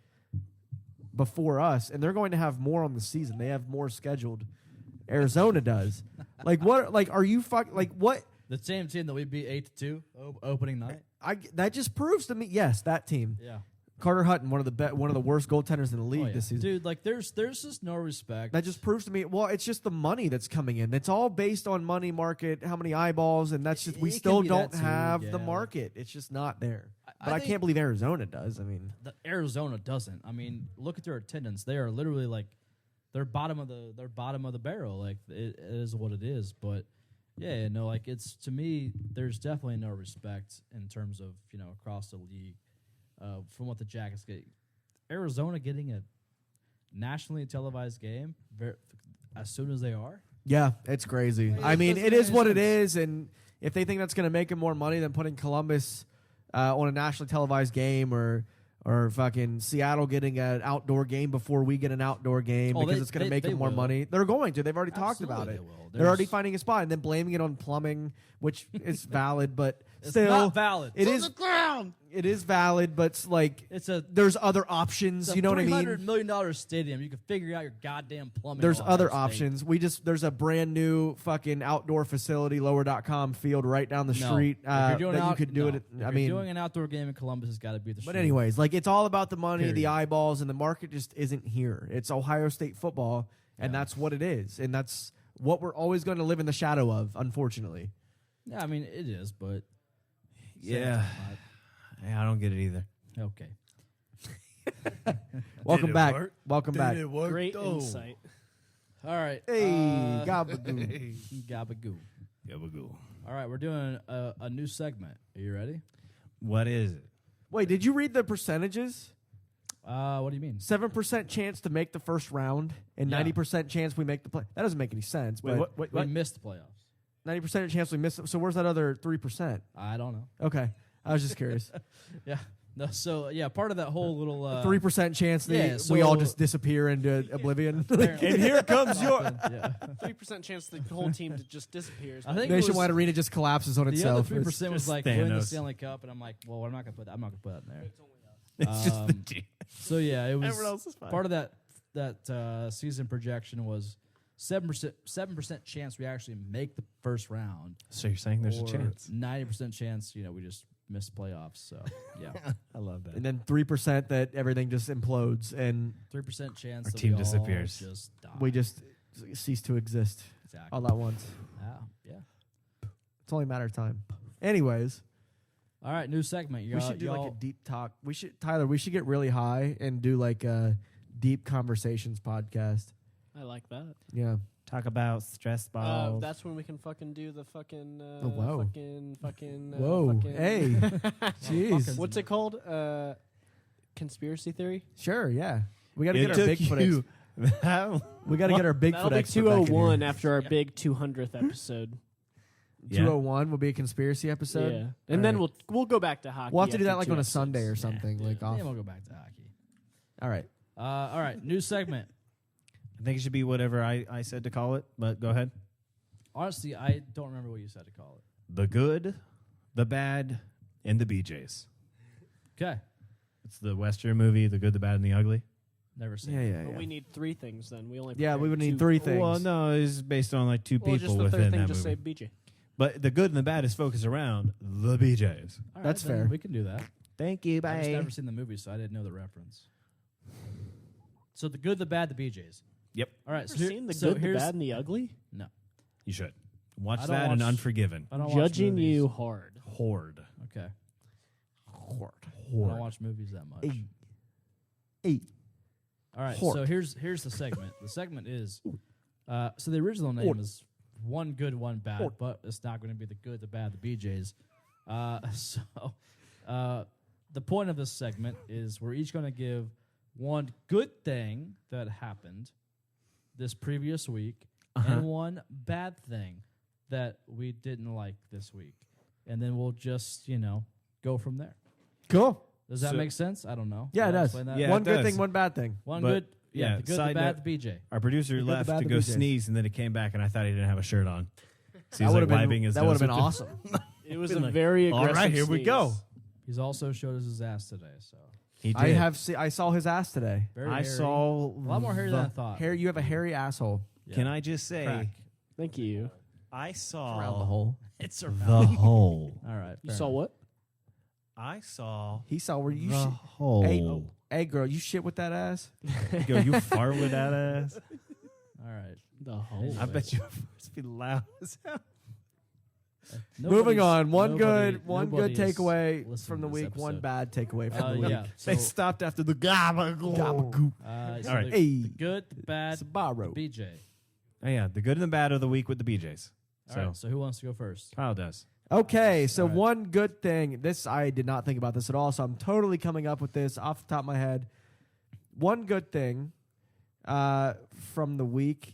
before us, and they're going to have more on the season. They have more scheduled. Arizona does. Like what? Like are you like what? The same team that we beat 8-2 opening night. That just proves to me, yes, that team. Yeah. Carter Hutton, one of the worst goaltenders in the league this season. Dude, like there's just no respect. That just proves to me, well, it's just the money that's coming in. It's all based on money market, how many eyeballs, and that's just we It can still be don't that too, have the yeah. market. It's just not there. But I think can't believe Arizona does. I mean, Arizona doesn't. I mean, look at their attendance. They are literally like they're bottom of the barrel. Like it is what it is. But yeah, no, like it's to me, there's definitely no respect in terms of across the league from what the Jackets get. Arizona getting a nationally televised game as soon as they are. yeah, it's crazy. I mean, it is what it is, and if they think that's going to make them more money than putting Columbus on a nationally televised game or fucking Seattle getting an outdoor game before we get an outdoor game because it's going to make them more money. They're going to. They've already talked about it. They will. They're already finding a spot and then blaming it on plumbing, which is valid, but It's still not valid. It is ground. It is valid, but it's like there's other options. You know what I mean? $300 million stadium. You can figure out your goddamn plumbing. There's while other Ohio State. options. There's a brand new fucking outdoor facility, lower.com field right down the street that you could do it. If I you're mean, doing an outdoor game in Columbus, it's got to be the. but anyways, like it's all about the money, the Period. eyeballs, and the market just isn't here. It's Ohio State football, and that's what it is, and that's what we're always going to live in the shadow of, unfortunately. Yeah, I mean it is, but Yeah. I don't get it either. okay. Welcome it back. work? Welcome back. Did it work, Great though? insight. All right. Hey, gabagoo. Gabagoo. Gabagoo. All right, we're doing a new segment. Are you ready? What is it? Wait, did you read the percentages? What do you mean? 7% chance to make the first round and Yeah. 90% chance we make the play. That doesn't make any sense. Wait, but We missed the playoffs. 90% chance we miss it. So where's that other 3%? I don't know. Okay. I was just curious. Yeah. No. So yeah, part of that whole little 3% chance that yeah, we all so- just disappear into oblivion. apparently- And here comes your. Yeah. 3% chance the whole team just disappears. I think it Nationwide was- Arena just collapses on The itself. other 3% was just like win the Thanos. Stanley Cup, and I'm like, well, I'm not gonna put that. I'm not gonna put that in there. It's just the team. So yeah, it was Everyone else is fine. part of that season projection was 7% chance we actually make the first round. So you're saying there's a or chance? 90% chance, we just miss playoffs. So yeah, I love that. And then 3% that everything just implodes and 3% chance Our that team we all disappears. Just die. we just cease to exist exactly. all at once. Yeah. It's only a matter of time. Anyways, All right, new segment. we should do like a deep talk. We should get really high and do like a deep conversations podcast. I like that. Yeah. Talk about stress balls. That's when we can fucking do the fucking. Oh, whoa. Fucking. Whoa. fucking- Hey. Jeez. What's it called? Conspiracy theory. Sure, yeah. We got to It get our took Bigfoot you. we got to get our Bigfoot That'll be expert back in here. 201 after our big 200th episode. 201 will be a conspiracy episode. Yeah, All and then right. we'll go back to hockey. We'll have to do after that like 2 on a episodes. Sunday or something. Like off. Then we'll go back to hockey. All right. All right, new segment. I think it should be whatever I said to call it, but go ahead. Honestly, I don't remember what you said to call it. The good, the bad, and the BJs. Okay, It's the Western movie, The Good, the Bad, and the Ugly. never seen Yeah, it. yeah, But yeah. we need 3 things then. We only Yeah, we would prepared need 2. 3 things. Well, no, it's based on like 2 Well, people just the within third thing. that Just movie. say BJ. But the good and the bad is focused around the BJs. All right, That's then fair. We can do that. Thank you. I've just never seen the movie, so I didn't know the reference. So the good, the bad, the BJs. Yep, All right, Ever so, seen the so good, the here's bad, and the ugly? no. you should watch I don't that and watch- Unforgiven. I don't watch Judging movies. you hard. Horde. Okay. Horde. I don't watch movies that much. Eight. All right, Horde. so here's the segment. The segment is so the original name Horde. is One Good, One Bad, Horde. but it's not going to be the good, the bad, the BJs. So the point of this segment is we're each going to give one good thing that happened this previous week and one bad thing that we didn't like this week, and then we'll just go from there. Cool. Does that So- make sense? I don't know. Yeah, it Did I does. explain that? Yeah, one it good does. thing, one bad thing. One But- good. Yeah, the good, the side bad, note, the BJ. our producer The good, the left bad, to the go BJs. sneeze, and then he came back, and I thought he didn't have a shirt on. So That he's would like have wiping his been, that would nose have been with the- awesome. It was Been a like, very all aggressive right, here we sneeze. go. He's also showed us his ass today, so He did. I saw his ass today. very I hairy. saw a lot more hairy than I thought. Hair, you have a hairy asshole Yeah. Can I just say, Crack. Thank you. I saw around the hole. It's the hole. All right. You fair saw enough. what? I saw He saw where you the shit. hole. Hey, girl, you shit with that ass? Yo, you fart with that ass? All right. The hole. I bet you must be loud as hell. Moving on. One good nobody is takeaway listening from the to this week. One episode. bad takeaway from the week. Yeah. They So, stopped after the gabagool. Gabagool. so All right. the, Hey, the good, the bad, the Sbarro. BJ. Oh, yeah, the good and the bad of the week with the BJs. All So right. So who wants to go first? Kyle does. Okay, so All right. one good thing. This I did not think about this at all, so I'm totally coming up with this off the top of my head. One good thing from the week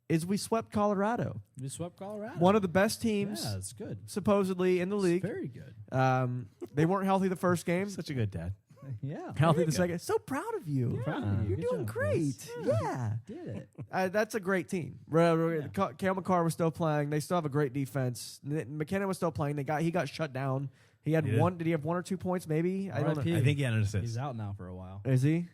is we swept Colorado. We swept Colorado. One of the best teams, Yeah, it's good. supposedly, in the It's league. very good. They weren't healthy the first game. Such a good dad. Yeah. Healthy very the good. second. So proud of you. Proud of you. You're Good doing job, great. boys. Yeah. Did it. That's a great team. Cale McCarr was still playing. They still have a great defense. McKinnon was still playing. He got shut down. He had Yeah. one. Did he have 1 or 2 points? Maybe I don't RIP. know. I think he had an assist. He's out now for a while. Is he?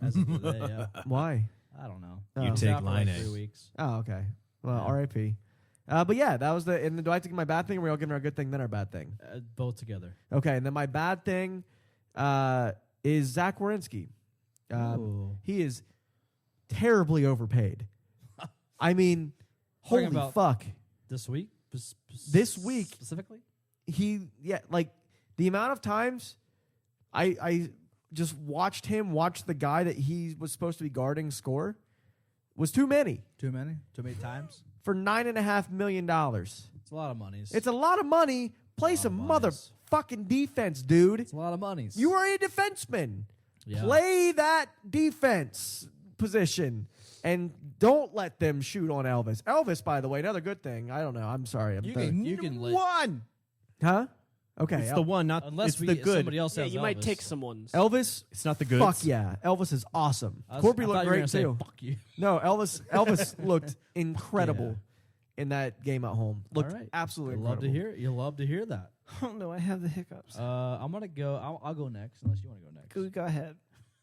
As of today, yeah. Why? I don't know. You He's take out for like Laine. 3 weeks. Oh, okay. Well, Yeah. R.I.P. But yeah, that was the. And then do I have to give my bad thing, or are we all giving our good thing, then our bad thing? Both together. Okay, and then my bad thing is Zach Werenski. Ooh. He is terribly overpaid. I mean, Talking holy about- fuck. This week? This week- Specifically? Like the amount of times I just watched him watch the guy that he was supposed to be guarding score was too many Too many? Too many times? for $9.5 million. It's a lot of monies. It's a lot of money. Play some monies. motherfucking defense, dude. It's a lot of monies. You are a defenseman. Yeah. Play that defense position and don't let them shoot on Elvis. Elvis, by the way, another good thing. I don't know. I'm sorry. You can let, One. Huh? Okay. It's the one, not unless it's we the good. somebody else Yeah, has you might Elvis. take someone's. Elvis. It's not the good. Fuck yeah. Elvis is awesome. I Corby thought looked you were great gonna say, too. Fuck you. No, Elvis looked incredible in that game at home. Looked All right. absolutely You love to incredible. hear. You love to hear that. Oh no, I have the hiccups. I'm gonna go. I'll go next, unless you want to go next. Go ahead.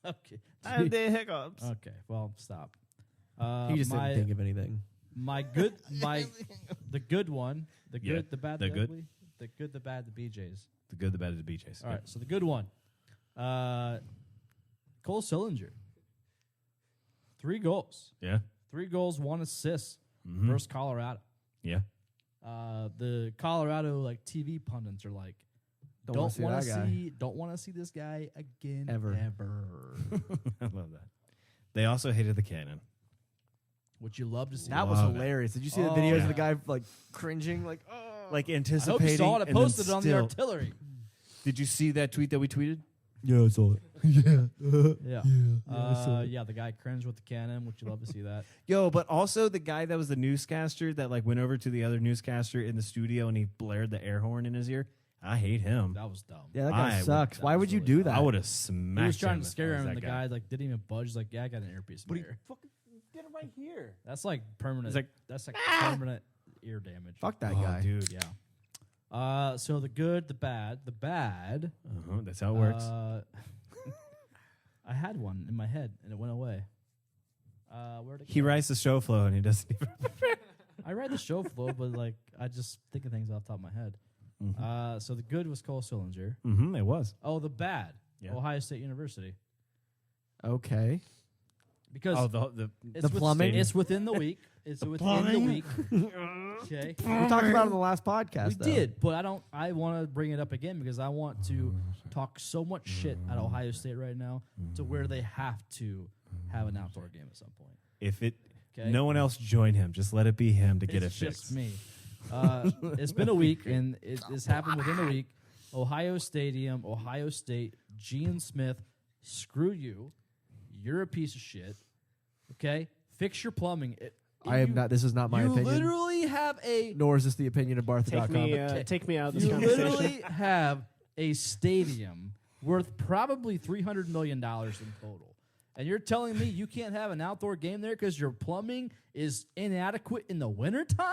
Okay. I have the hiccups. Okay. Well, stop. He just my, didn't think of anything. my good, the good one, the good, Yeah, the bad, the the good. ugly, the good, the bad, the BJ's. The good, the bad, and the BJ's. All right. So the good one, Cole Sillinger, 3 goals, Yeah. 3 goals, 1 assist Mhm. versus Colorado. Yeah. The Colorado like TV pundits are like, Don't wanna see that guy. don't want to see this guy again Ever. I love that. They also hated the cannon. Would you love to see? That was Love it. hilarious. Did you see the Oh, videos yeah. of the guy like cringing? Like, oh. Like I anticipating. hope you saw it. I and then posted it on the still- artillery. Did you see that tweet that we tweeted? Yeah, I saw it. Yeah. Yeah, the guy cringed with the cannon. Would you love to see that? Yo, but also the guy that was the newscaster that like went over to the other newscaster in the studio and he blared the air horn in his ear. I hate him. That was dumb. Yeah, that guy I would- sucks. that Why was would you really do bad. that? I would have smacked He was trying him to if I scare was him, that and the guy like didn't even budge. He's like, yeah, I got an earpiece in my ear. fucking get it right here. That's like permanent. It's like, that's like permanent ear damage. Fuck that Oh, guy. dude. Yeah. So the good, the bad, the bad. Uh-huh, that's how it works. I had one in my head and it went away. Where'd it He go? writes the show flow and he doesn't even. I write the show flow, but like I just think of things off the top of my head. So the good was Cole Sillinger. Mm-hmm, it was. Oh, the bad, Yeah. Ohio State University. Okay. Because Oh, the it's plumbing? It's within the week. It's within the week. Okay. We talked about it in the last podcast. We though. did, but I want to bring it up again because I want to talk so much shit at Ohio State right now to where they have to have an outdoor game at some point. if it Okay. no one else join him, just let it be him to get It's it fixed. just me. It's been a week, and it's happened within a week. Ohio Stadium, Ohio State, Gene Smith, screw you. You're a piece of shit. Okay? Fix your plumbing. I am not. This is not my you opinion. literally have a Nor is this the opinion of Bartha.com. Take me out of this you conversation. literally have a stadium worth probably $300 million in total. And you're telling me you can't have an outdoor game there because your plumbing is inadequate in the wintertime?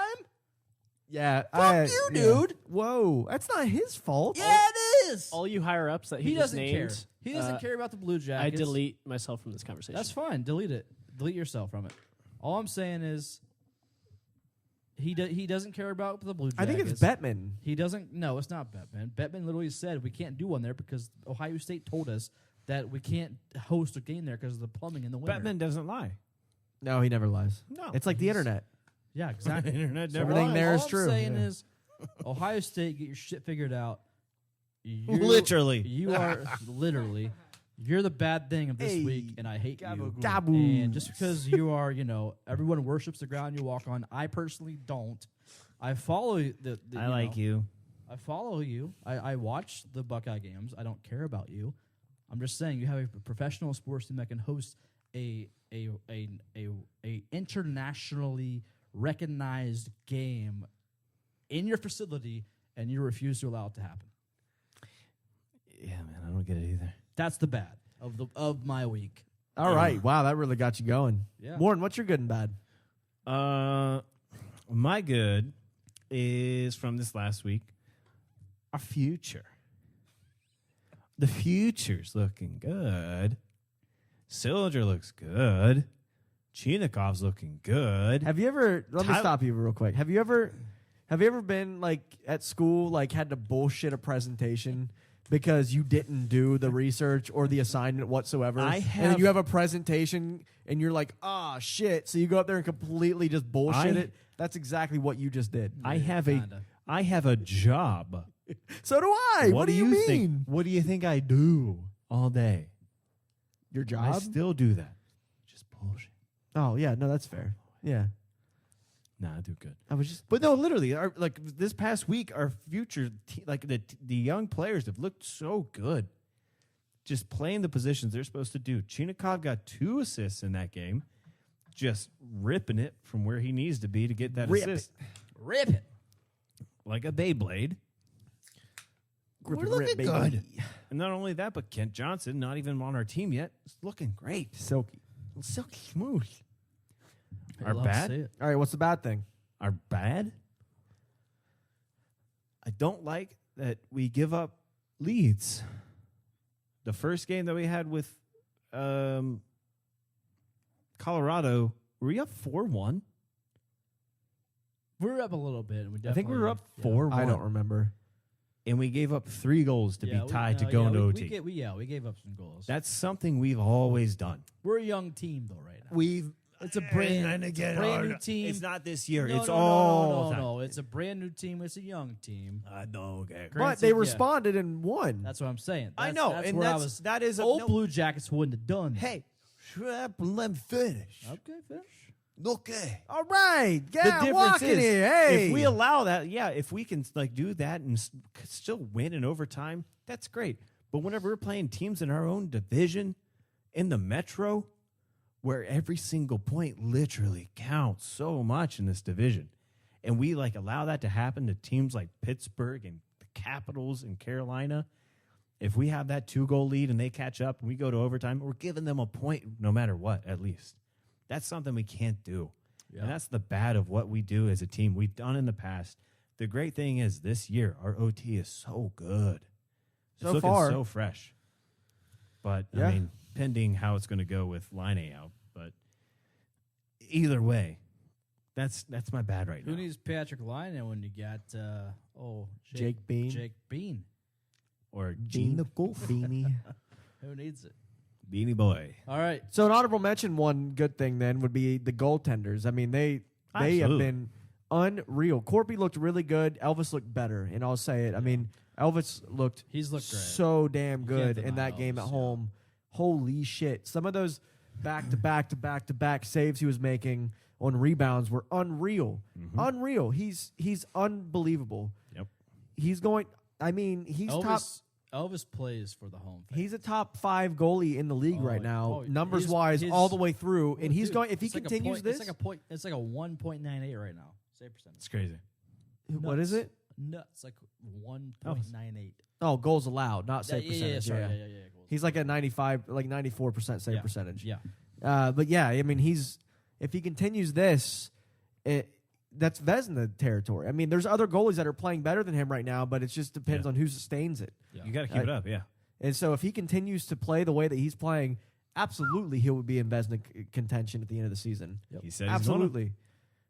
Yeah. Fuck you, dude. Whoa. That's not his fault. Yeah, it is. All you higher ups that He just doesn't named, care. He doesn't care about the Blue I Jackets. delete myself from this conversation. That's fine. Delete it. Delete yourself from it. All I'm saying is he doesn't care about the Blue Jackets. I think it's Bettman. He doesn't. No, it's not Bettman. Bettman literally said we can't do one there because Ohio State told us that we can't host a game there because of the plumbing in the winter. Batman doesn't lie. No, he never lies. No. It's like the internet. Yeah, exactly. Internet So never everything lies. there is all true. I'm saying Yeah. is Ohio State, get your shit figured out. You- Literally. You are literally. You're the bad thing of this Hey, week, and I hate you. Gaboo. And just because you are, everyone worships the ground you walk on. I personally don't. I follow the I like you. I follow you. I watch the Buckeye games. I don't care about you. I'm just saying you have a professional sports team that can host a internationally recognized game in your facility, and you refuse to allow it to happen. Yeah, man, I don't get it either. That's the bad of my week. All right. Wow, that really got you going. Yeah. Warren, what's your good and bad? My good is from this last week. Our future. The future's looking good. Sillinger looks good. Chinakov's looking good. Have you ever? Let me Tyler- stop you real quick. Have you ever been like at school, like had to bullshit a presentation because you didn't do the research or the assignment whatsoever? I And have- then you have a presentation and you're like, ah, shit. So you go up there and completely just bullshit it. That's exactly what you just did. I have kinda. a job. So do I. What do you mean? think? What do you think I do all day? Your I job? still do that. Just bullshit. Oh yeah, no, that's fair. Yeah, Nah, I do good. I was just. But no, literally, like this past week, our future, like the young players have looked so good, just playing the positions they're supposed to do. Chinikov got 2 assists in that game, just ripping it from where he needs to be to get that assist, Rip it. like a Beyblade. Grip We're and rip, looking baby. good. And not only that, but Kent Johnson, not even on our team yet, is looking great, Silky. silky smooth. I Our love to bad? see it. All right, what's the bad thing? Are bad. I don't like that we give up leads. The first game that we had with Colorado, were we up 4-1? We're up a little bit. And we I think we were up definitely- 4-1. I don't remember. And we gave up 3 goals to Yeah, be tied to no, go yeah, into we- OT. we gave up some goals. That's something we've always done. We're a young team though, right now. We've It's a brand new team. It's not this year. No, it's no, all no. It's a brand new team. It's a young team. I don't care. But they yeah. responded and won. That's what I'm saying. I That's- know, That's and where that's- I was. that is a- old no. Blue Jackets wouldn't have done. that. Hey, shut up and let me finish. Okay, finish. Okay. All right, The yeah, difference walking is, here. Hey, if we allow that, yeah, if we can like do that and still win in overtime, that's great. But whenever we're playing teams in our own division, in the Metro, where every single point literally counts so much in this division, and we like allow that to happen to teams like Pittsburgh and the Capitals and Carolina, if we have that 2-goal lead and they catch up and we go to overtime, we're giving them a point no matter what, at least. That's something we can't do. Yeah. And that's the bad of what we do as a team. We've done in the past. The great thing is this year, our OT is so good. So it's looking far. so fresh. But, Yeah. I mean, pending how it's going to go with Laine out. But either way, that's my bad right Who now. needs Patrick Laine when you got Jake Bean. Jake Bean. Or Bean the Beanie. Who needs it? Beanie Boy. All right. So an honorable mention, one good thing then would be the goaltenders. I mean, they have Absolutely. been unreal. Corby looked really good. Elvis looked better, and I'll say it. I mean, Elvis looked He's looked great. so damn You good can't in deny that game at Elvis, yeah. home. Holy shit! Some of those back-to-back saves he was making on rebounds were unreal. Unreal. He's unbelievable. Yep. He's going. I mean, he's top. Elvis plays for the home. Fans. He's a top 5 goalie in the league right now, numbers he's- wise, his- all the way through. And he's Dude, going. If he it's like a continues point- this, it's like a point. It's like a 1.98 right now. Save percentage. It's crazy. what is it? Nuts. Like 1.98. Oh, goals allowed, not Yeah, save yeah, percentage. yeah, sorry. yeah. Yeah, yeah, yeah. Goals He's like a 94% save Yeah. percentage. Yeah. But yeah, I mean, if he continues this, that's Vezina territory. I mean, there's other goalies that are playing better than him right now, but it just depends on who sustains it. Yeah. You got to keep it up, yeah. And so if he continues to play the way that he's playing, absolutely he would be in Vezina contention at the end of the season. Yep. He said Absolutely.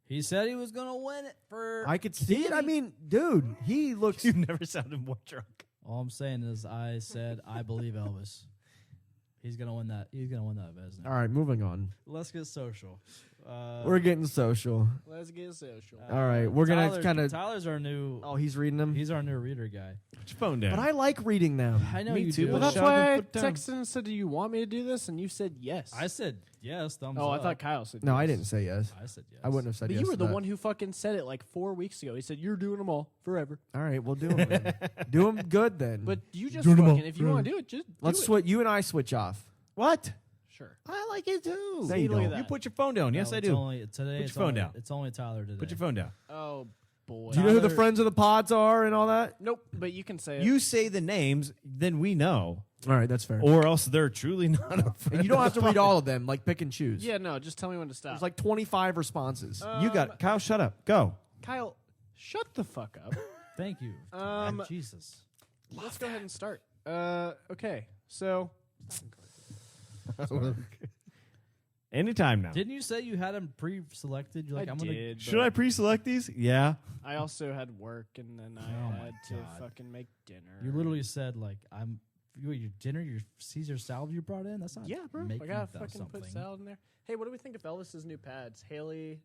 He said he was going to win it for. I could see it. I mean, dude, he looks. You've never sounded more drunk. All I'm saying is, I said I believe Elvis. He's gonna win that. He's gonna win that Vezina. All right, moving on. Let's get social. We're getting social. Let's get social. All right, we're gonna kind of. Tyler's our new. Oh, he's reading them. He's our new reader guy. Put your phone down. But I like reading them. I know Me you too. do. Well, that's Shove why I and put down. texted and said, "Do you want me to do this?" And you said yes. I said yes. Thumbs Oh, I up. thought Kyle said No, yes. I didn't say yes. I said yes. I wouldn't have said But yes. you were to the that. one who fucking said it like 4 weeks ago. He said, "You're doing them all forever." All right, we'll do them. Then. Do them good then. But you just Doing 'em all fucking, if you want to do it, just let's do it. switch. You and I switch off. What? Sure. I like it too. No, See, you look at don't. that. You put your phone down. No, Yes, I it's do. Only, today, your it's phone only, down. It's only Tyler today. Put your phone down. Oh boy. Do you know who the Tyler- friends of the pods are and all that? Nope. But you can say it. You say the names, then we know. All right, that's fair. Or else they're truly not a friend. And you don't have to read all of them. Like pick and choose. Yeah. No. Just tell me when to stop. There's like 25 responses. You got it. Kyle, shut up. Go. Kyle, shut the fuck up. Thank you. Jesus. Let's go ahead and start. Okay. So. Anytime now. Didn't you say you had him pre-selected? You're like, I I'm gonna. did. Should I pre-select these? Yeah. I also had work, and then I Oh my had to God. fucking make dinner. You literally said like, I'm. Your dinner, your Caesar salad you brought in. That's not. Yeah, bro. I making gotta that fucking something. put salad in there. Hey, what do we think of Elvis's new pads? Haley,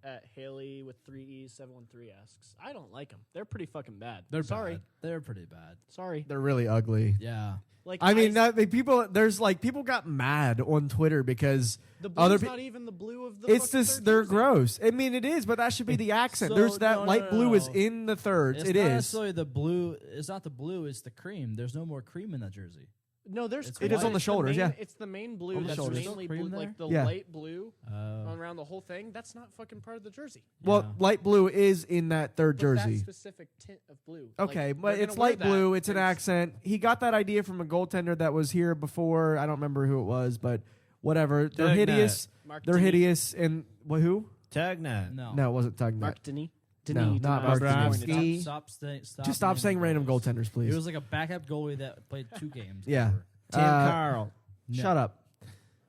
at Haley with 3 E's 713 asks. I don't like them. They're pretty fucking bad. They're sorry. bad. They're pretty bad. Sorry. They're really ugly. Yeah. Like I mean, people got mad on Twitter because the other blue's pe- not even the blue of the. it's fucking this. third They're jersey. gross. I mean, it is, but that should be the accent. So, There's that no, light no, blue is no. in the thirds. It's It not is. necessarily the blue. It's not the blue. It's the cream. There's no more cream in that jersey. No, there's. It's It is white. on the shoulders, main, yeah. It's the main blue. On the That's shoulders. mainly Cream blue, there? like the Yeah. light blue Uh, around the whole thing. That's not fucking part of the jersey. Well, light blue is in that third But that jersey. specific tint of blue. Okay, Like, but they're it's gonna wear light that. blue. It's an There's- accent. He got that idea from a goaltender that was here before. I don't remember who it was, but whatever. They're Tag hideous. Mark They're Denis. hideous. And who? Tag that. no. No, it wasn't Tugnet. Mark Denis. No, Denis, not Denis, Mark Denis. Denis. Stop Just stop saying random goalies. goaltenders, please. He was like a backup goalie that played 2 games. Yeah. ever. Tim Carl. No. Shut up.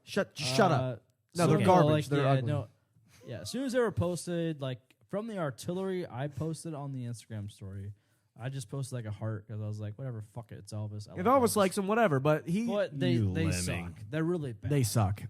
Shut up. No, so they're garbage. Like, They're yeah, ugly. No, yeah, as soon as they were posted, like from the artillery, I posted on the Instagram story. I just posted like a heart because I was like, whatever, fuck it, it's Elvis. I If like Elvis likes him, whatever. But but they You they suck. lemming. They're really bad. they suck.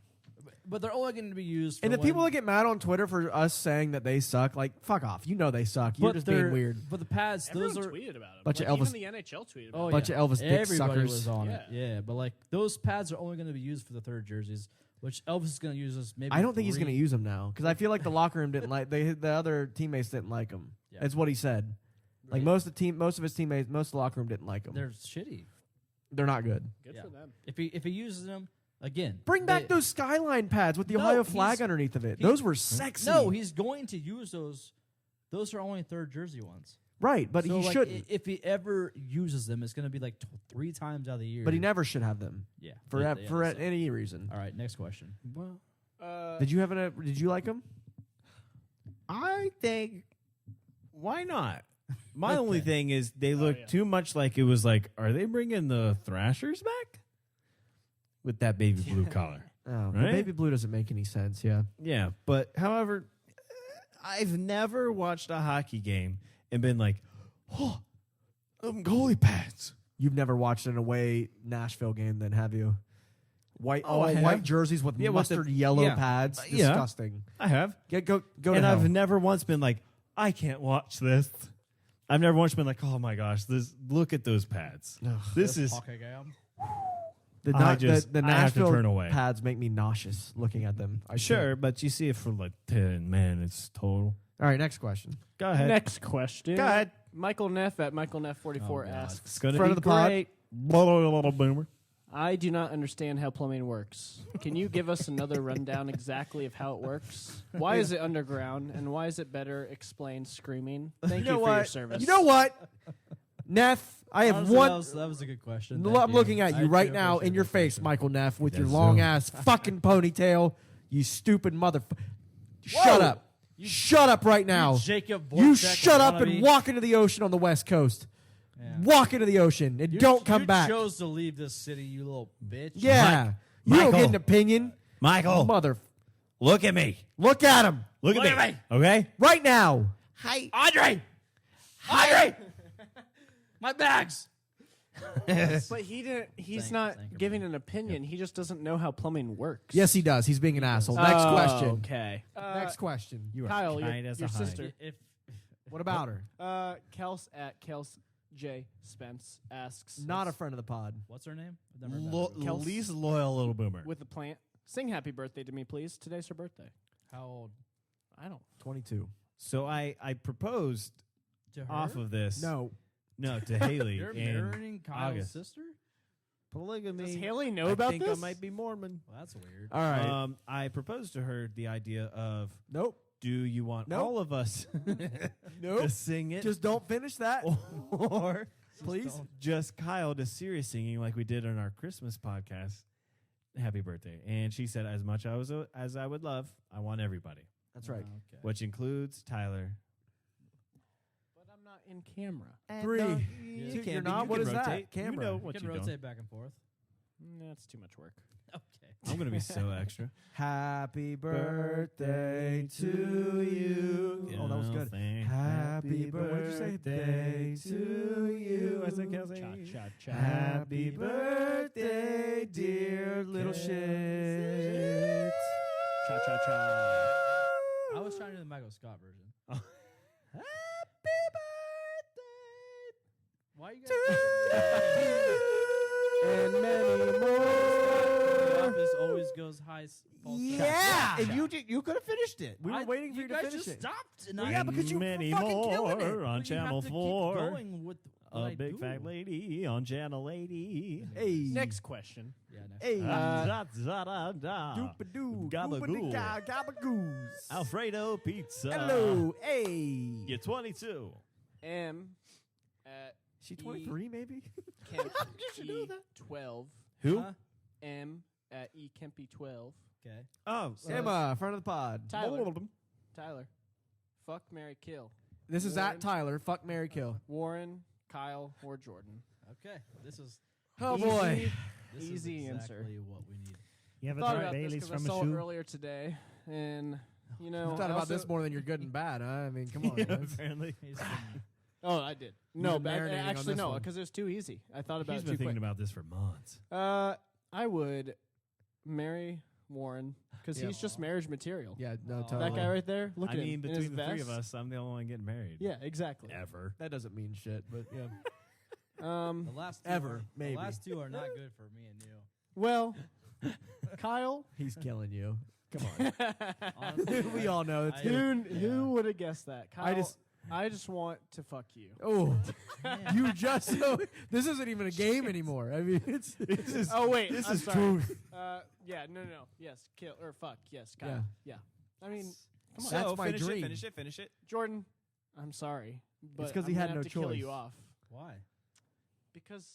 but they're only going to be used. For And the when- people that get mad on Twitter for us saying that they suck, like, fuck off. You know they suck. You're but just they're being weird. But the pads, Everyone those are. tweeted about it. Bunch like, of Elvis- Even the NHL tweeted about Oh, it. Bunch yeah. of Elvis dick Everybody suckers. was on it. Yeah. Yeah, but like those pads are only going to be used for the third jerseys, which Elvis is going to use us maybe. I don't think he's 3. going to use them now because I feel like the locker room didn't like the other teammates didn't like him. Yeah. That's what he said. Like most of his teammates, most of the locker room didn't like him. They're shitty. They're not good. Good Yeah. for them. If he uses them again, Bring back those skyline pads with the No, Ohio flag he's- underneath of it. he- Those were sexy. No, he's going to use those. Those are only third jersey ones. right, but So, he like, shouldn't. If he ever uses them, it's going to be like 3 times out of the year. But he never should have them Yeah. for they- for they suck. any reason. All right, next question. Well, Did you have Did you like him? I think why not? My Okay. only thing is they look yeah. too much like it was like, are they bringing the Thrashers back with that baby blue collar? Oh, the Right? baby blue doesn't make any sense. Yeah. Yeah, but however, I've never watched a hockey game and been like, oh, goalie pads. You've never watched an away Nashville game, then have you? White, Oh, I white have. jerseys with Yeah, with the- mustard yellow yeah. pads. Yeah. Disgusting. I have, Go to and hell. I've never once been like, I can't watch this. I've never once been like, oh my gosh, look at those pads. Ugh. This is Hockey game. The, I not, just- the I have to Nashville turn away. pads make me nauseous looking at them. I sure, can't. but you see it for like 10 minutes total. All right, next question. Go ahead. Next question. Go ahead. Michael Neff at Michael Neff 44 Oh, God. asks, It's gonna Friend be of the pod. great. Boomer. I do not understand how plumbing works. Can you give us another rundown exactly of how it works? Why is it underground, and why is it better explained screaming? Thank you, know for your what? service. You know what? Neff, I have Honestly, one. That was a good question. I'm Thank looking you. at I you do right now appreciate in your that face, question. Michael Neff, with your Yes, long sir. ass fucking ponytail. You stupid motherfucker. Shut up. Shut up right now. Jacob You Voracek shut up and wannabe. walk into the ocean on the West Coast. Yeah. Walk into the ocean and You- don't come you back. chose to leave this city, you little bitch. Yeah. You don't Michael. get an opinion. Michael, Mother. look at me. Look at him. Look at me. Okay? Right now. Andre! Andre! My bags! But he didn't. He's Thank- not thank you, giving an opinion. He just doesn't know how plumbing works. Yes, he does. He's being an asshole. Next Oh, question. Okay. Next question. You are Kyle, kind as your a sister. hind. If What about her? Kels at Kels J Spence asks. Not a friend of the pod. what's her name? I've never met her. Kels- Least loyal little boomer. with the plant. Sing happy birthday to me, please. Today's her birthday. How old? I don't. 22. So I proposed To her? off of this. No. No, to Haley You're in marrying Kyle's August. sister? Polygamy. Does Haley know I about think this? I might be Mormon. Well, that's weird. All right. I proposed to her the idea of, Nope. do you want Nope. all of us Nope. to sing it, Just don't finish that. or Please. just Kyle to serious singing like we did on our Christmas podcast? Happy birthday! And she said, as much as I would love, I want everybody, That's right. Okay. which includes Tyler. But I'm not in camera. Three. You Two- can you're be. not? You What can is that? rotate. Camera. You know You what can you're rotate doing. back and forth. That's too much work. Okay. I'm gonna be so extra. Happy birthday to you. Oh, that was good. Happy birthday to you. I said Kelsey. Cha cha cha. Happy birthday, dear little shit. Cha cha cha. I was trying to do the Michael Scott version. Happy birthday Why you guys and many more. The office always goes high. False Yeah, start. and you could have finished it. We were waiting for you to guys finish just it. stopped. And Well, I yeah, because you many were fucking killing it. more on you Channel have to 4. Keep going with what A I big do. fat lady on Channel Lady. Hey, Next question. Yeah, next. hey, Da, da, da, da. doop-a-doo, Gabagool. boop-a-dee-ga, gabagoos. Alfredo Pizza. Hello, hey. You're 22. M at She 23, maybe. Kemp You should know that. 12. Who? Huh? M at E Kempy 12. Okay. Oh, Emma, front of the pod. Tyler. Fuck, Mary, kill. This is Warren. at Tyler. Fuck, Mary, kill. Warren, Kyle, or Jordan. Okay. This is Oh Easy. boy. this Easy is answer. exactly what we need. You ever Thought tried about this Bailey's because I from a saw it shoe? earlier today, and you know. You thought I about also- this more than you're good and bad, huh? I mean, come on. Yeah, guys. apparently. He's been- Oh, I did. No, been but marinating on actually this no, one. because it was too easy. I thought about He's it been too thinking quick. about this for months. I would marry Warren because Yeah. he's just marriage material. Yeah, no, Oh. totally. That guy right there. Look I at him mean, in between his the three of vest. us, I'm the only one getting married. Yeah, exactly. Ever. That doesn't mean shit, but yeah. the last two Ever, are, maybe. The last two are not good for me and you. Well, Kyle. He's killing you. Come on. Honestly, We all know it's I- good. Who would have guessed that? Kyle, I I just- just want to fuck you. Oh, you just so. This isn't even a game anymore. I mean, it's. This is. Oh wait, This I'm is sorry. truth. Yeah, no. Yes, kill or fuck. Yes, Kyle. Yeah. Yeah. I mean, come on, That's my finish dream. it, finish it. Jordan. I'm sorry, but 'cause he I'm had gonna no have to kill choice. you off Why? because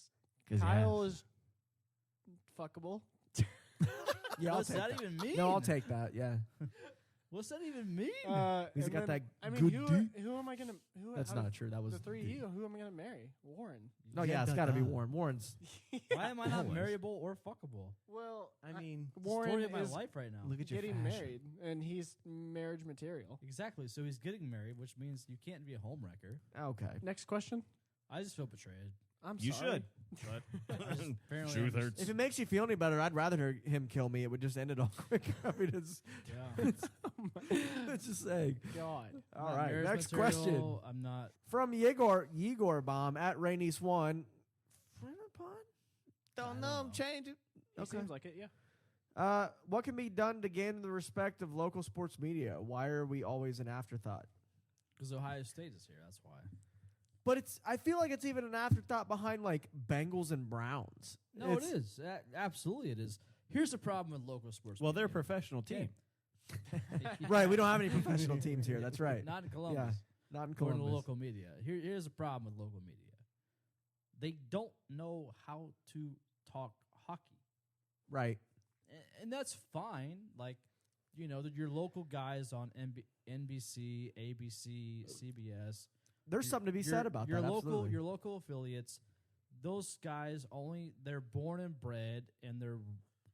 'Cause Kyle is fuckable. Yeah, I'll What's take that that. even mean? No, I'll take that. Yeah. What's that even mean? He's and got then- that I mean, good who am I gonna? Who? That's out of not true. That was the three of you. Who am I gonna marry? Warren. No, yeah, it's got to be Warren. Warren's. Why am I not Always. marryable or fuckable? Well, I mean, Warren Story of my is life right now. look at your getting fashion. married, and he's marriage material. Exactly. So he's getting married, which means you can't be a homewrecker. Okay. Next question. I just feel betrayed. I'm You sorry. should. Apparently, Truth I'm hurts. If it makes you feel any better, I'd rather him kill me. It would just end it all quicker. I mean, it's just saying. God. All not right, marriage next material, question I'm not. from Yegor Bomb at Rainy Swan. Friend of the pod? Don't know, I'm changing. He seems like it. Yeah. What can be done to gain the respect of local sports media? Why are we always an afterthought? Because Ohio State is here. That's why. But I feel like it's even an afterthought behind like Bengals and Browns. No, It's- it is. Absolutely, it is. Here's the problem with local sports. Well, they're a media. professional team. Right, we don't have any professional teams here. That's right. Not in Columbus. Not in According to Columbus. local media. Here's the problem with local media. they don't know how to talk hockey. Right. And that's fine. Like, your local guys on NBC, ABC, CBS. There's something to be said about that. Absolutely. Your local affiliates, those guys they're born and bred, and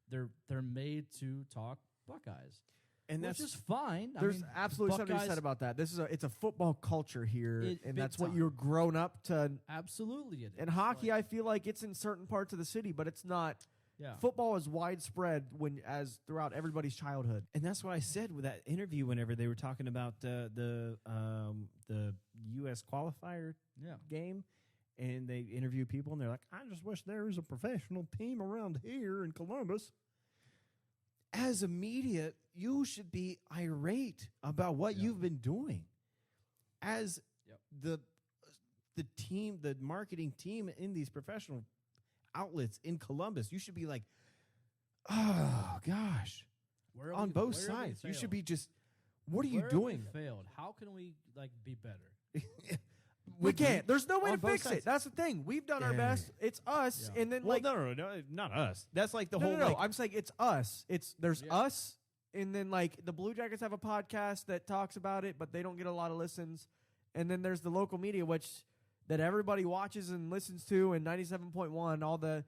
they're made to talk Buckeyes. And Which that's is fine. There's absolutely something to be said about that. It's a football culture here, and that's what time. you're grown up to. Absolutely, it is. And hockey, I feel like it's in certain parts of the city, but it's not. Yeah. Football is widespread as throughout everybody's childhood. And that's what I said with that interview whenever they were talking about the U.S. qualifier game, and they interview people, and they're like, "I just wish there was a professional team around here in Columbus." As a media, you should be irate about what you've been doing. As the team, the marketing team in these professional outlets in Columbus, you should be like, oh gosh, on both sides. You should be just, what are you doing? We failed. How can we be better? We can't. There's no way to on both fix sides. it. That's the thing. We've done our best. It's us, and then no, not us. That's like the whole. No. I'm saying it's us. There's us, and then the Blue Jackets have a podcast that talks about it, but they don't get a lot of listens. And then there's the local media, that everybody watches and listens to, and 97.1, all the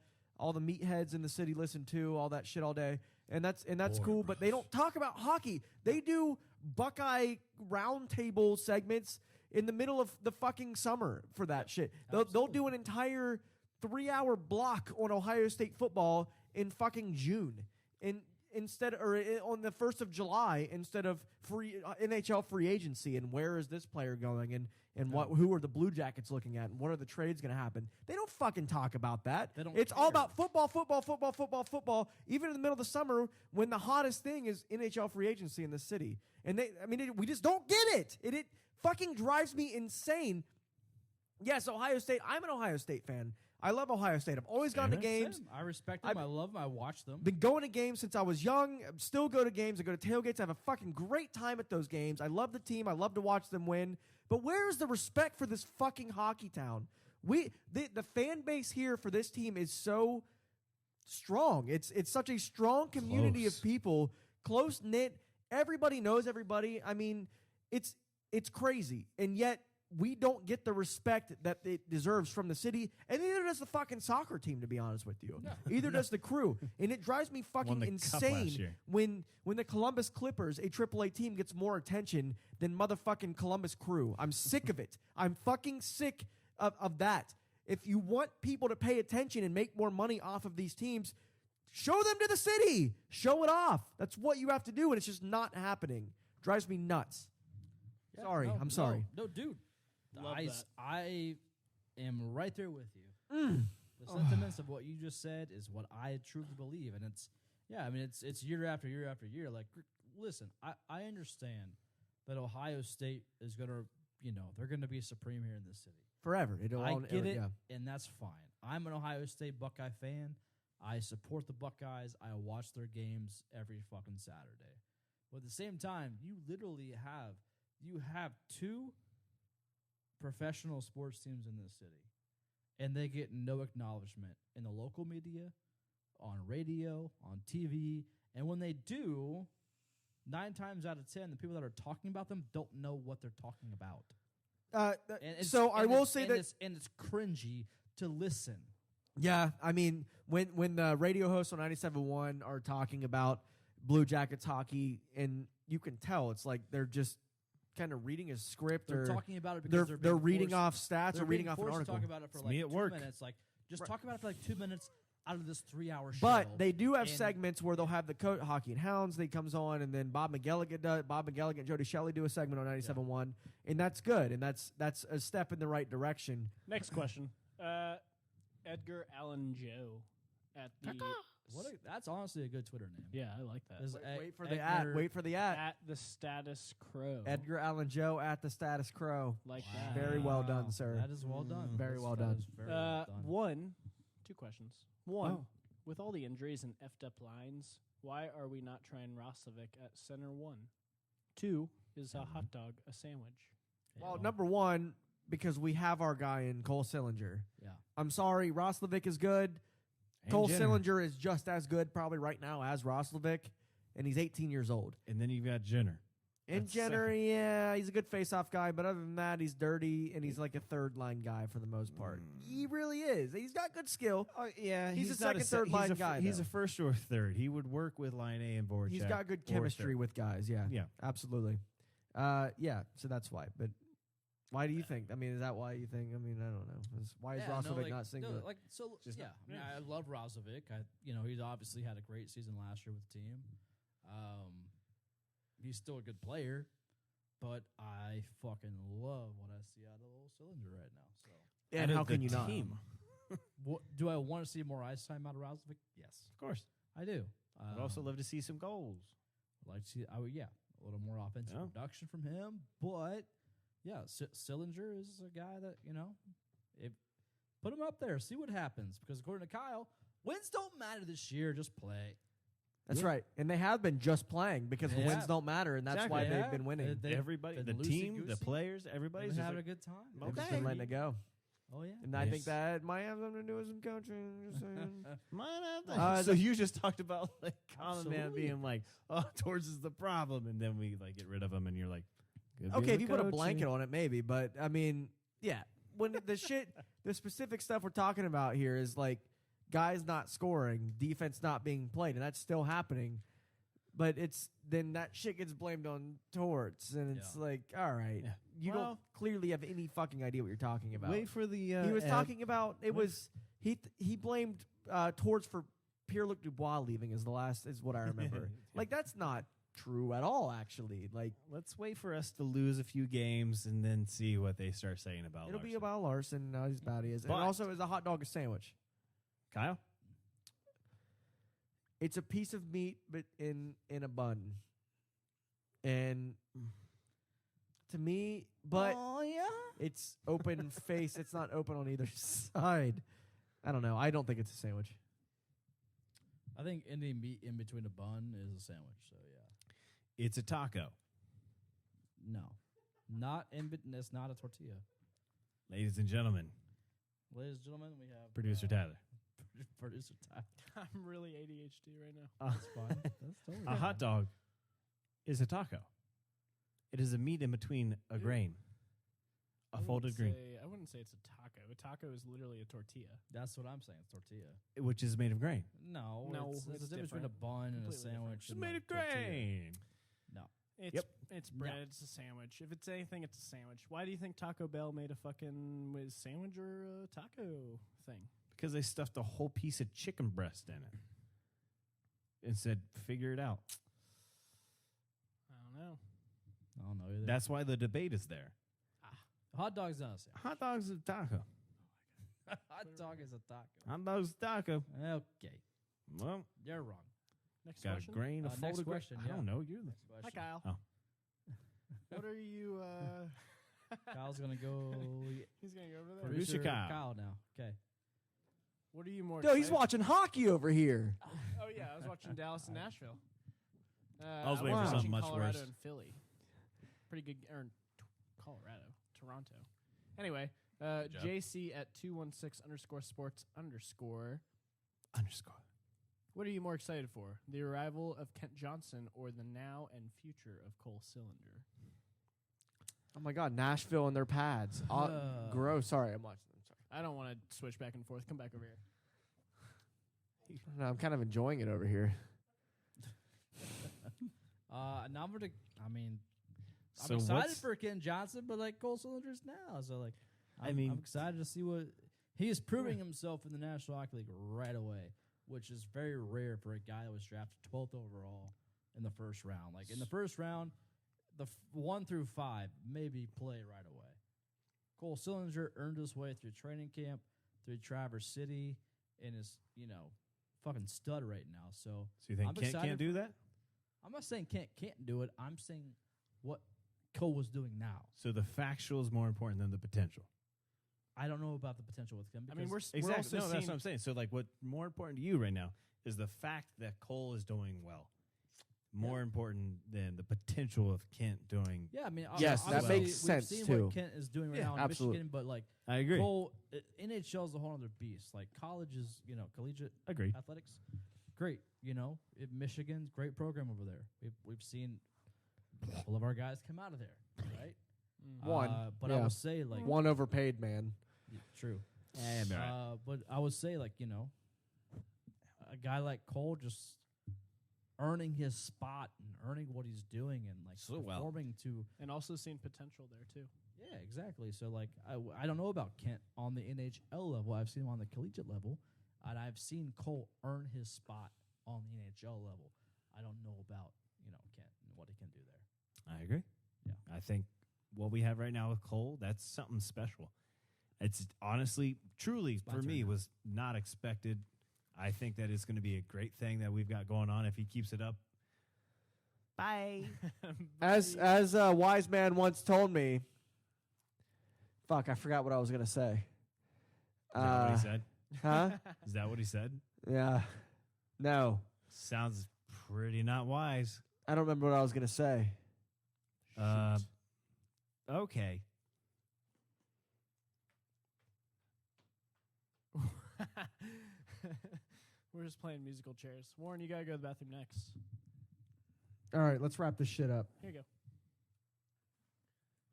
meatheads in the city listen to, all that shit all day, and that's cool. But they don't talk about hockey. They do Buckeye roundtable segments in the middle of the fucking summer for that shit. They'll do an entire 3-hour block on Ohio State football in fucking June, on the 1st of July instead of NHL free agency, and where is this player going, and who are the Blue Jackets looking at, and what are the trades going to happen? They don't fucking talk about that. It's all about football. Even in the middle of the summer, when the hottest thing is NHL free agency in the city, and we just don't get it. It fucking drives me insane. Yes, Ohio State. I'm an Ohio State fan. I love Ohio State. I've always gone to games. I respect them. I love them. I watch them. Been going to games since I was young. Still go to games. I go to tailgates. I have a fucking great time at those games. I love the team. I love to watch them win. But where is the respect for this fucking hockey town? The fan base here for this team is so strong. It's such a strong community of people, close knit. Everybody knows everybody. I mean, it's crazy, and yet we don't get the respect that it deserves from the city, and neither does the fucking soccer team, to be honest with you. No. Either does the crew. And it drives me fucking insane when the Columbus Clippers, a AAA team, gets more attention than motherfucking Columbus Crew. I'm sick of it. I'm fucking sick of that. If you want people to pay attention and make more money off of these teams, show them to the city. Show it off. That's what you have to do, and it's just not happening. Drives me nuts. Yeah, I'm sorry. No, dude. Love that. I am right there with you. The sentiments of what you just said is what I truly believe, and it's year after year after year. Like, listen, I understand that Ohio State is gonna, they're gonna be supreme here in this city Forever. I get it, and that's fine. I'm an Ohio State Buckeye fan. I support the Buckeyes. I watch their games every fucking Saturday. But at the same time, you literally have two professional sports teams in this city, and they get no acknowledgement in the local media, on radio, on TV, and when they do, 9 times out of 10, the people that are talking about them don't know what they're talking about. I will say that, it's cringy to listen. Yeah, I mean, when the radio hosts on 97.1 are talking about Blue Jackets hockey, and you can tell it's like they're just kind of reading a script. They're talking about it because they're reading off stats or reading off an article. Talk about it for like 2 minutes. Like, just talk about it for like 2 minutes out of this 3-hour show. But they do have segments where they'll have the Hockey and Hounds. They comes on, and then Bob McGilligan and Jody Shelley do a segment on 97.1, and that's good, and that's a step in the right direction. Next question. Edgar Allan Joe at the... That's honestly a good Twitter name. Yeah, I like that. Wait for the at. Wait for the at. At the Status Crow. Edgar Allan Joe at the Status Crow. Like that. Very well done, sir. That is well done. Very well done. Very well done. 2 questions. One, with all the injuries and effed up lines, why are we not trying Rosovic at center 1? 2, is a hot dog a sandwich? Well, number one, because we have our guy in Cole Sillinger. Yeah. I'm sorry, Roslovic is good. And Cole Jenner. Sillinger is just as good probably right now as Roslovic, and he's 18 years old. And then you've got Jenner. And That's Jenner, second. yeah, he's a good face-off guy, but other than that, he's dirty, and he's like a third-line guy for the most part. He really is. He's got good skill. Oh yeah, He's a not second, third line guy, He's though. a first or third. He would work with Laine and Voracek. He's got good or chemistry third. with guys, yeah. Yeah. Absolutely. Yeah, so that's why. But why do you think? I mean, is that why you think? I mean, I don't know. Why is Roslovic not single? I love Roslovic. He's obviously had a great season last year with the team. He's still a good player, but I fucking love what I see out of little Sillinger right now. So, and Out how of can the you not? team. do I want to see more ice time out of Roslovic? Yes, Of course. I do. I'd also love to see some goals. I'd like to see. A little more offensive Yeah. production from him. But yeah, Sillinger is a guy that put him up there, see what happens. Because according to Kyle, wins don't matter this year. Just play. That's right. And they have been just playing because the Yeah. wins don't matter, and that's Exactly. why Yeah. they've been winning. They've Everybody, been the team, the loosey-goosey. players, They've everybody's been just having like, a good time. They've just okay. been letting it go. Oh yeah. And I think Yes. that might have something to do with some coaching. Just saying. so you just talked about like Common Man Absolutely. being like, oh, Torres is the problem, and then we like get rid of him, and you're like, could be Okay, the if you put a coaching. blanket on it, maybe. But I mean, yeah. When the specific stuff we're talking about here is like guys not scoring, defense not being played, and that's still happening. But then that shit gets blamed on Torts, and it's Yeah. like, all right, Yeah. you Well- don't clearly have any fucking idea what you're talking about. Wait for the. he was talking about it was he blamed Torts for Pierre-Luc Dubois leaving is what I remember. Like that's not true at all. Actually, like Let's wait for us to lose a few games and then see what they start saying about. it'll be Larson. about Larson, how bad he is, But- and also is a hot dog a sandwich? Kyle. It's a piece of meat, but in a bun. And to me, but it's open face. It's not open on either side. I don't know. I don't think it's a sandwich. I think any meat in between a bun is a sandwich. So yeah, It's a taco, no, not in. It's not a tortilla. ladies and gentlemen. Ladies and gentlemen, we have Producer Tyler. Producer Ty. I'm really ADHD right now. That's fine. That's totally A hot dog is a taco. It is a meat in between a grain, a folded grain, I wouldn't say it's a taco. A taco is literally a tortilla. That's what I'm saying. It's tortilla. which is made of grain. No, No, it's it's the difference between a different. bun and a Completely different. sandwich. It's and made a of tortilla. grain. No, It's bread. It's a sandwich. If it's anything, it's a sandwich. Why do you think Taco Bell made a fucking sandwich or a taco thing? Because they stuffed a whole piece of chicken breast in it and said, figure it out. I don't know. I don't know either. That's why the debate is there. Hot dog's not a sandwich. Hot dog's a taco. Hot dog is a taco. Hot dog's a taco. Okay, Well, you're wrong. Next got question. a grain of Next folded grain. question, I don't yeah. know. You're the Next Hi, question. Kyle. Oh. What are you? Kyle's gonna go. He's gonna go over there. Producer Kyle. Kyle now. Okay. What are you more? Yo, he's excited- watching hockey over here. Oh yeah, I was watching Dallas and Nashville. I was waiting for watching something much Colorado worse. and Philly. Pretty good. Colorado, Toronto. Anyway, job. JC at 216_sports_. Underscore. What are you more excited for? The arrival of Kent Johnson or the now and future of Cole Sillinger? Oh my God, Nashville and their pads. Gross. Sorry, I'm watching them. Sorry. I don't want to switch back and forth. Come back over here. No, I'm kind of enjoying it over here. Now I'm gonna. I mean, I'm So excited what's- for Ken Johnson, but like Cole Sillinger's now, so like, I mean- I'm excited to see what he is proving himself in the National Hockey League right away, which is very rare for a guy that was drafted 12th overall in the first round. Like in the first round, the 1 through 5 maybe play right away. Cole Sillinger earned his way through training camp, through Traverse City, and is fucking stud right now. So So you think I'm Kent excited can't do that? I'm not saying can't do it. I'm saying what Cole was doing now. So the factual is more important than the potential. I don't know about the potential with him. I mean, because- we're Exactly. also No, that's seeing what I'm saying. So, like, what's more important to you right now is the fact that Cole is doing well. more important than the potential of Kent doing. Yeah, I mean, Yes, that obviously, makes sense, we've seen too. what Kent is doing right Yeah, now in absolutely. Michigan, but like I agree. Cole, NHL is a whole other beast. Like college is, collegiate Agree. athletics, great. Michigan's great program over there. We've seen a couple of our guys come out of there, right? One, but I yeah. would say like One overpaid man. true. Yeah, But I would say like a guy like Cole just earning his spot and earning what he's doing and like So well. performing to. And also seeing potential there too. Yeah, exactly. So, like, I don't know about Kent on the NHL level. I've seen him on the collegiate level, and I've seen Cole earn his spot on the NHL level. I don't know about, Kent and what he can do there. I agree. Yeah. I think what we have right now with Cole, that's something special. It's honestly, truly, My for turn me, now. was not expected. I think that it's going to be a great thing that we've got going on if he keeps it up. Bye. As a wise man once told me, fuck, I forgot what I was gonna say. Is that what he said? Huh? Is that what he said? Yeah. No, Sounds pretty not wise. I don't remember what I was gonna say. Okay. We're just playing musical chairs. Warren, you gotta go to the bathroom next. All right, let's wrap this shit up. Here you go.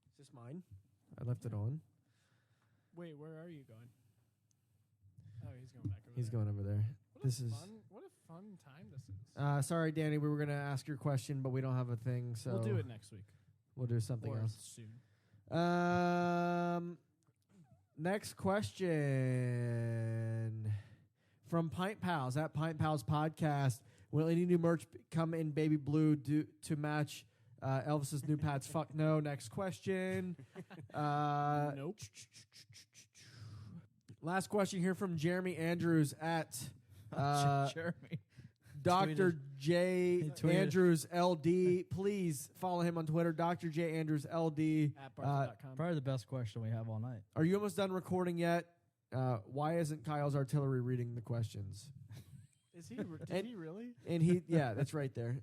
Is this mine? I left it on. Wait, where are you going? Oh, he's going back over He's there. going over there. What This a is. what a fun time this is. Sorry, Danny. We were gonna ask your question, but we don't have a thing, so We'll do it next week. We'll do something or else. soon. Next question from Pint Pals at Pint Pals Podcast. Will any new merch come in baby blue to match Elvis's new pads? Fuck no. Next question. Nope. Last question here from Jeremy Andrews at Jeremy. Dr. J He tweeted. Andrews LD. Please follow him on Twitter, Dr. J Andrews LD. At Bartholomew.com. Probably the best question we have all night. Are you almost done recording yet? Why isn't Kyle's artillery reading the questions? Is he? Did he really? And he, yeah, that's right there.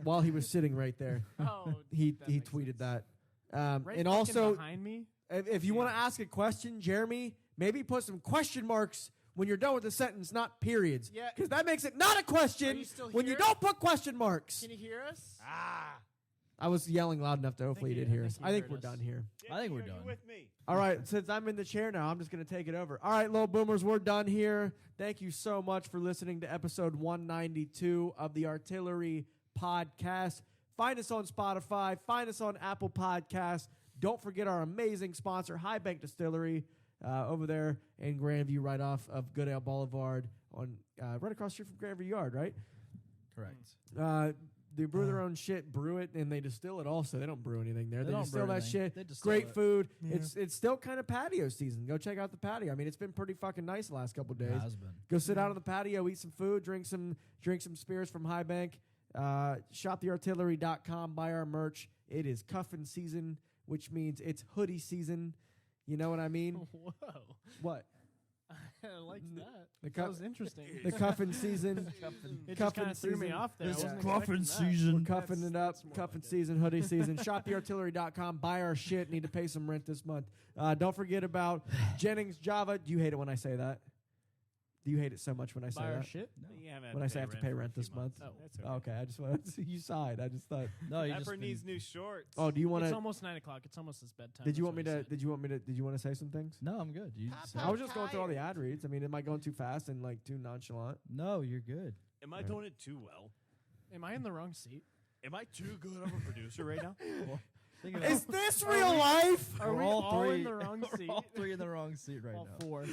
While he was sitting right there, Oh, he that he makes tweeted sense. that. Right And fucking also, behind me. if you want to ask a question, Jeremy, maybe put some question marks when you're done with the sentence, not periods. Yeah. Because that makes it not a question Are you still when you here? don't put question marks. Can you hear us? I was yelling loud enough to hopefully you did hear us. you I think heard we're us. done here. I think we're done. with me? All right, since I'm in the chair now, I'm just going to take it over. All right, little boomers, we're done here. Thank you so much for listening to episode 192 of the Artillery Podcast. Find us on Spotify. Find us on Apple Podcasts. Don't forget our amazing sponsor, High Bank Distillery, over there in Grandview, right off of Goodale Boulevard, on right across the street from Grandview Yard, right? Correct. They brew their own shit, brew it, and they distill it also. They don't brew anything there. They They don't distill brew that anything. shit. They distill Great it. food. It's still kind of patio season. Go check out the patio. I mean, it's been pretty fucking nice the last couple of It days. has been. Go sit out on the patio, eat some food, drink some spirits from High Bank. Shoptheartillery.com. Buy our merch. It is cuffin season, which means it's hoodie season. You know what I mean? Whoa. What? I liked that. The That was interesting. The cuffin season. It just cuffin kind of threw me season. off there. I This wasn't cuffin expecting that. season. We're cuffing it up. That's more Cuffing like it. season, hoodie season. Shoptheartillery.com. Buy our shit. Need to pay some rent this month. Don't forget about Jennings Java. Do you hate it when I say that? Do you hate it so much when I say Buy our that? shit. When I say I have to pay rent this month? Oh. That's okay. Okay, I just want to you sighed. I just thought. No, you just Pepper been- needs new shorts. Oh, do you want It's to? almost 9 o'clock. It's almost his bedtime. Did you That's want me what he to? said. Did you want me to? Did you want to say some things? No, I'm good. You said- I was just going through all the ad reads. I mean, am I going too fast and like too nonchalant? No, you're good. Am I doing it too well? Am I in the wrong seat? Am I too good of a producer right now? Think about Is this real life? Are We're we all all three- in the wrong we're seat? all three in the wrong seat right All now. four.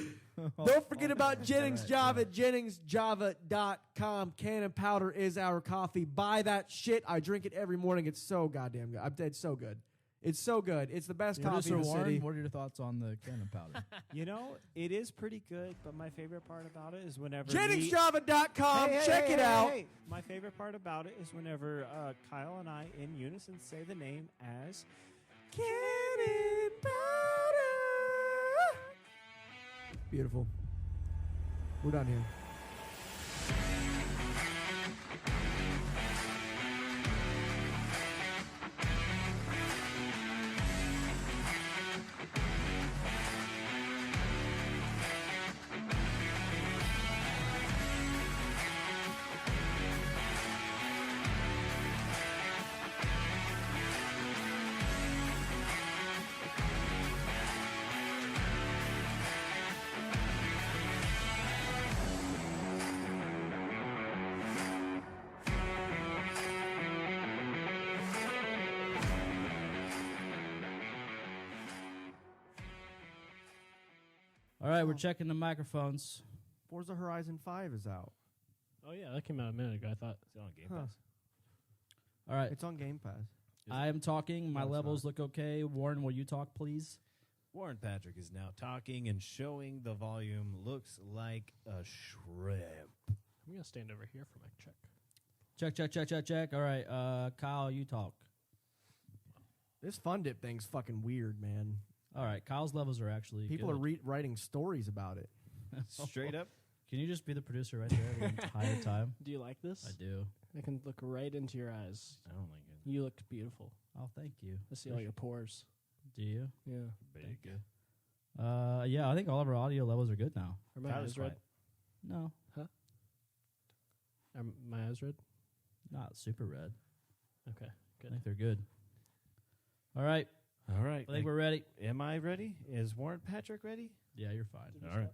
Don't forget about Jennings Java at JenningsJava.com. Cannon Powder is our coffee. Buy that shit. I drink it every morning. It's so goddamn good. It's so good. It's so good. It's the best coffee Producer in the Warren, city. what are your thoughts on the cannon powder? You know, it is pretty good, but my favorite part about it is whenever JenningsJava.com. Check it out. My favorite part about it is whenever Kyle and I, in unison, say the name as Cannon Powder. Beautiful. We're done here. All right, we're checking the microphones. Forza Horizon 5 is out. Oh yeah, that came out a minute ago. I thought. Is it on Game Huh. Pass? All right, It's on Game Pass. I am talking. My No, it's levels not. look okay. Warren, will you talk, please? Warren Patrick is now talking and showing the volume. Looks like a shrimp. I'm gonna stand over here for my check. Check. All right, Kyle, you talk. This Fun Dip thing's fucking weird, man. All right, Kyle's levels are actually People good. are writing stories about it. Straight up. Can you just be the producer right there the entire time? Do you like this? I do. I can look right into your eyes. I don't like it. You look beautiful. Oh, thank you. I see all your pores. Do you? Yeah. Big. Yeah, I think all of our audio levels are good now. Are my Tyler's eyes red? No, Are my eyes red? not super red. Okay. I Good. think they're good. All right, All right. I think we're ready. Am I ready? Is Warren Patrick ready? Yeah, you're fine. All right.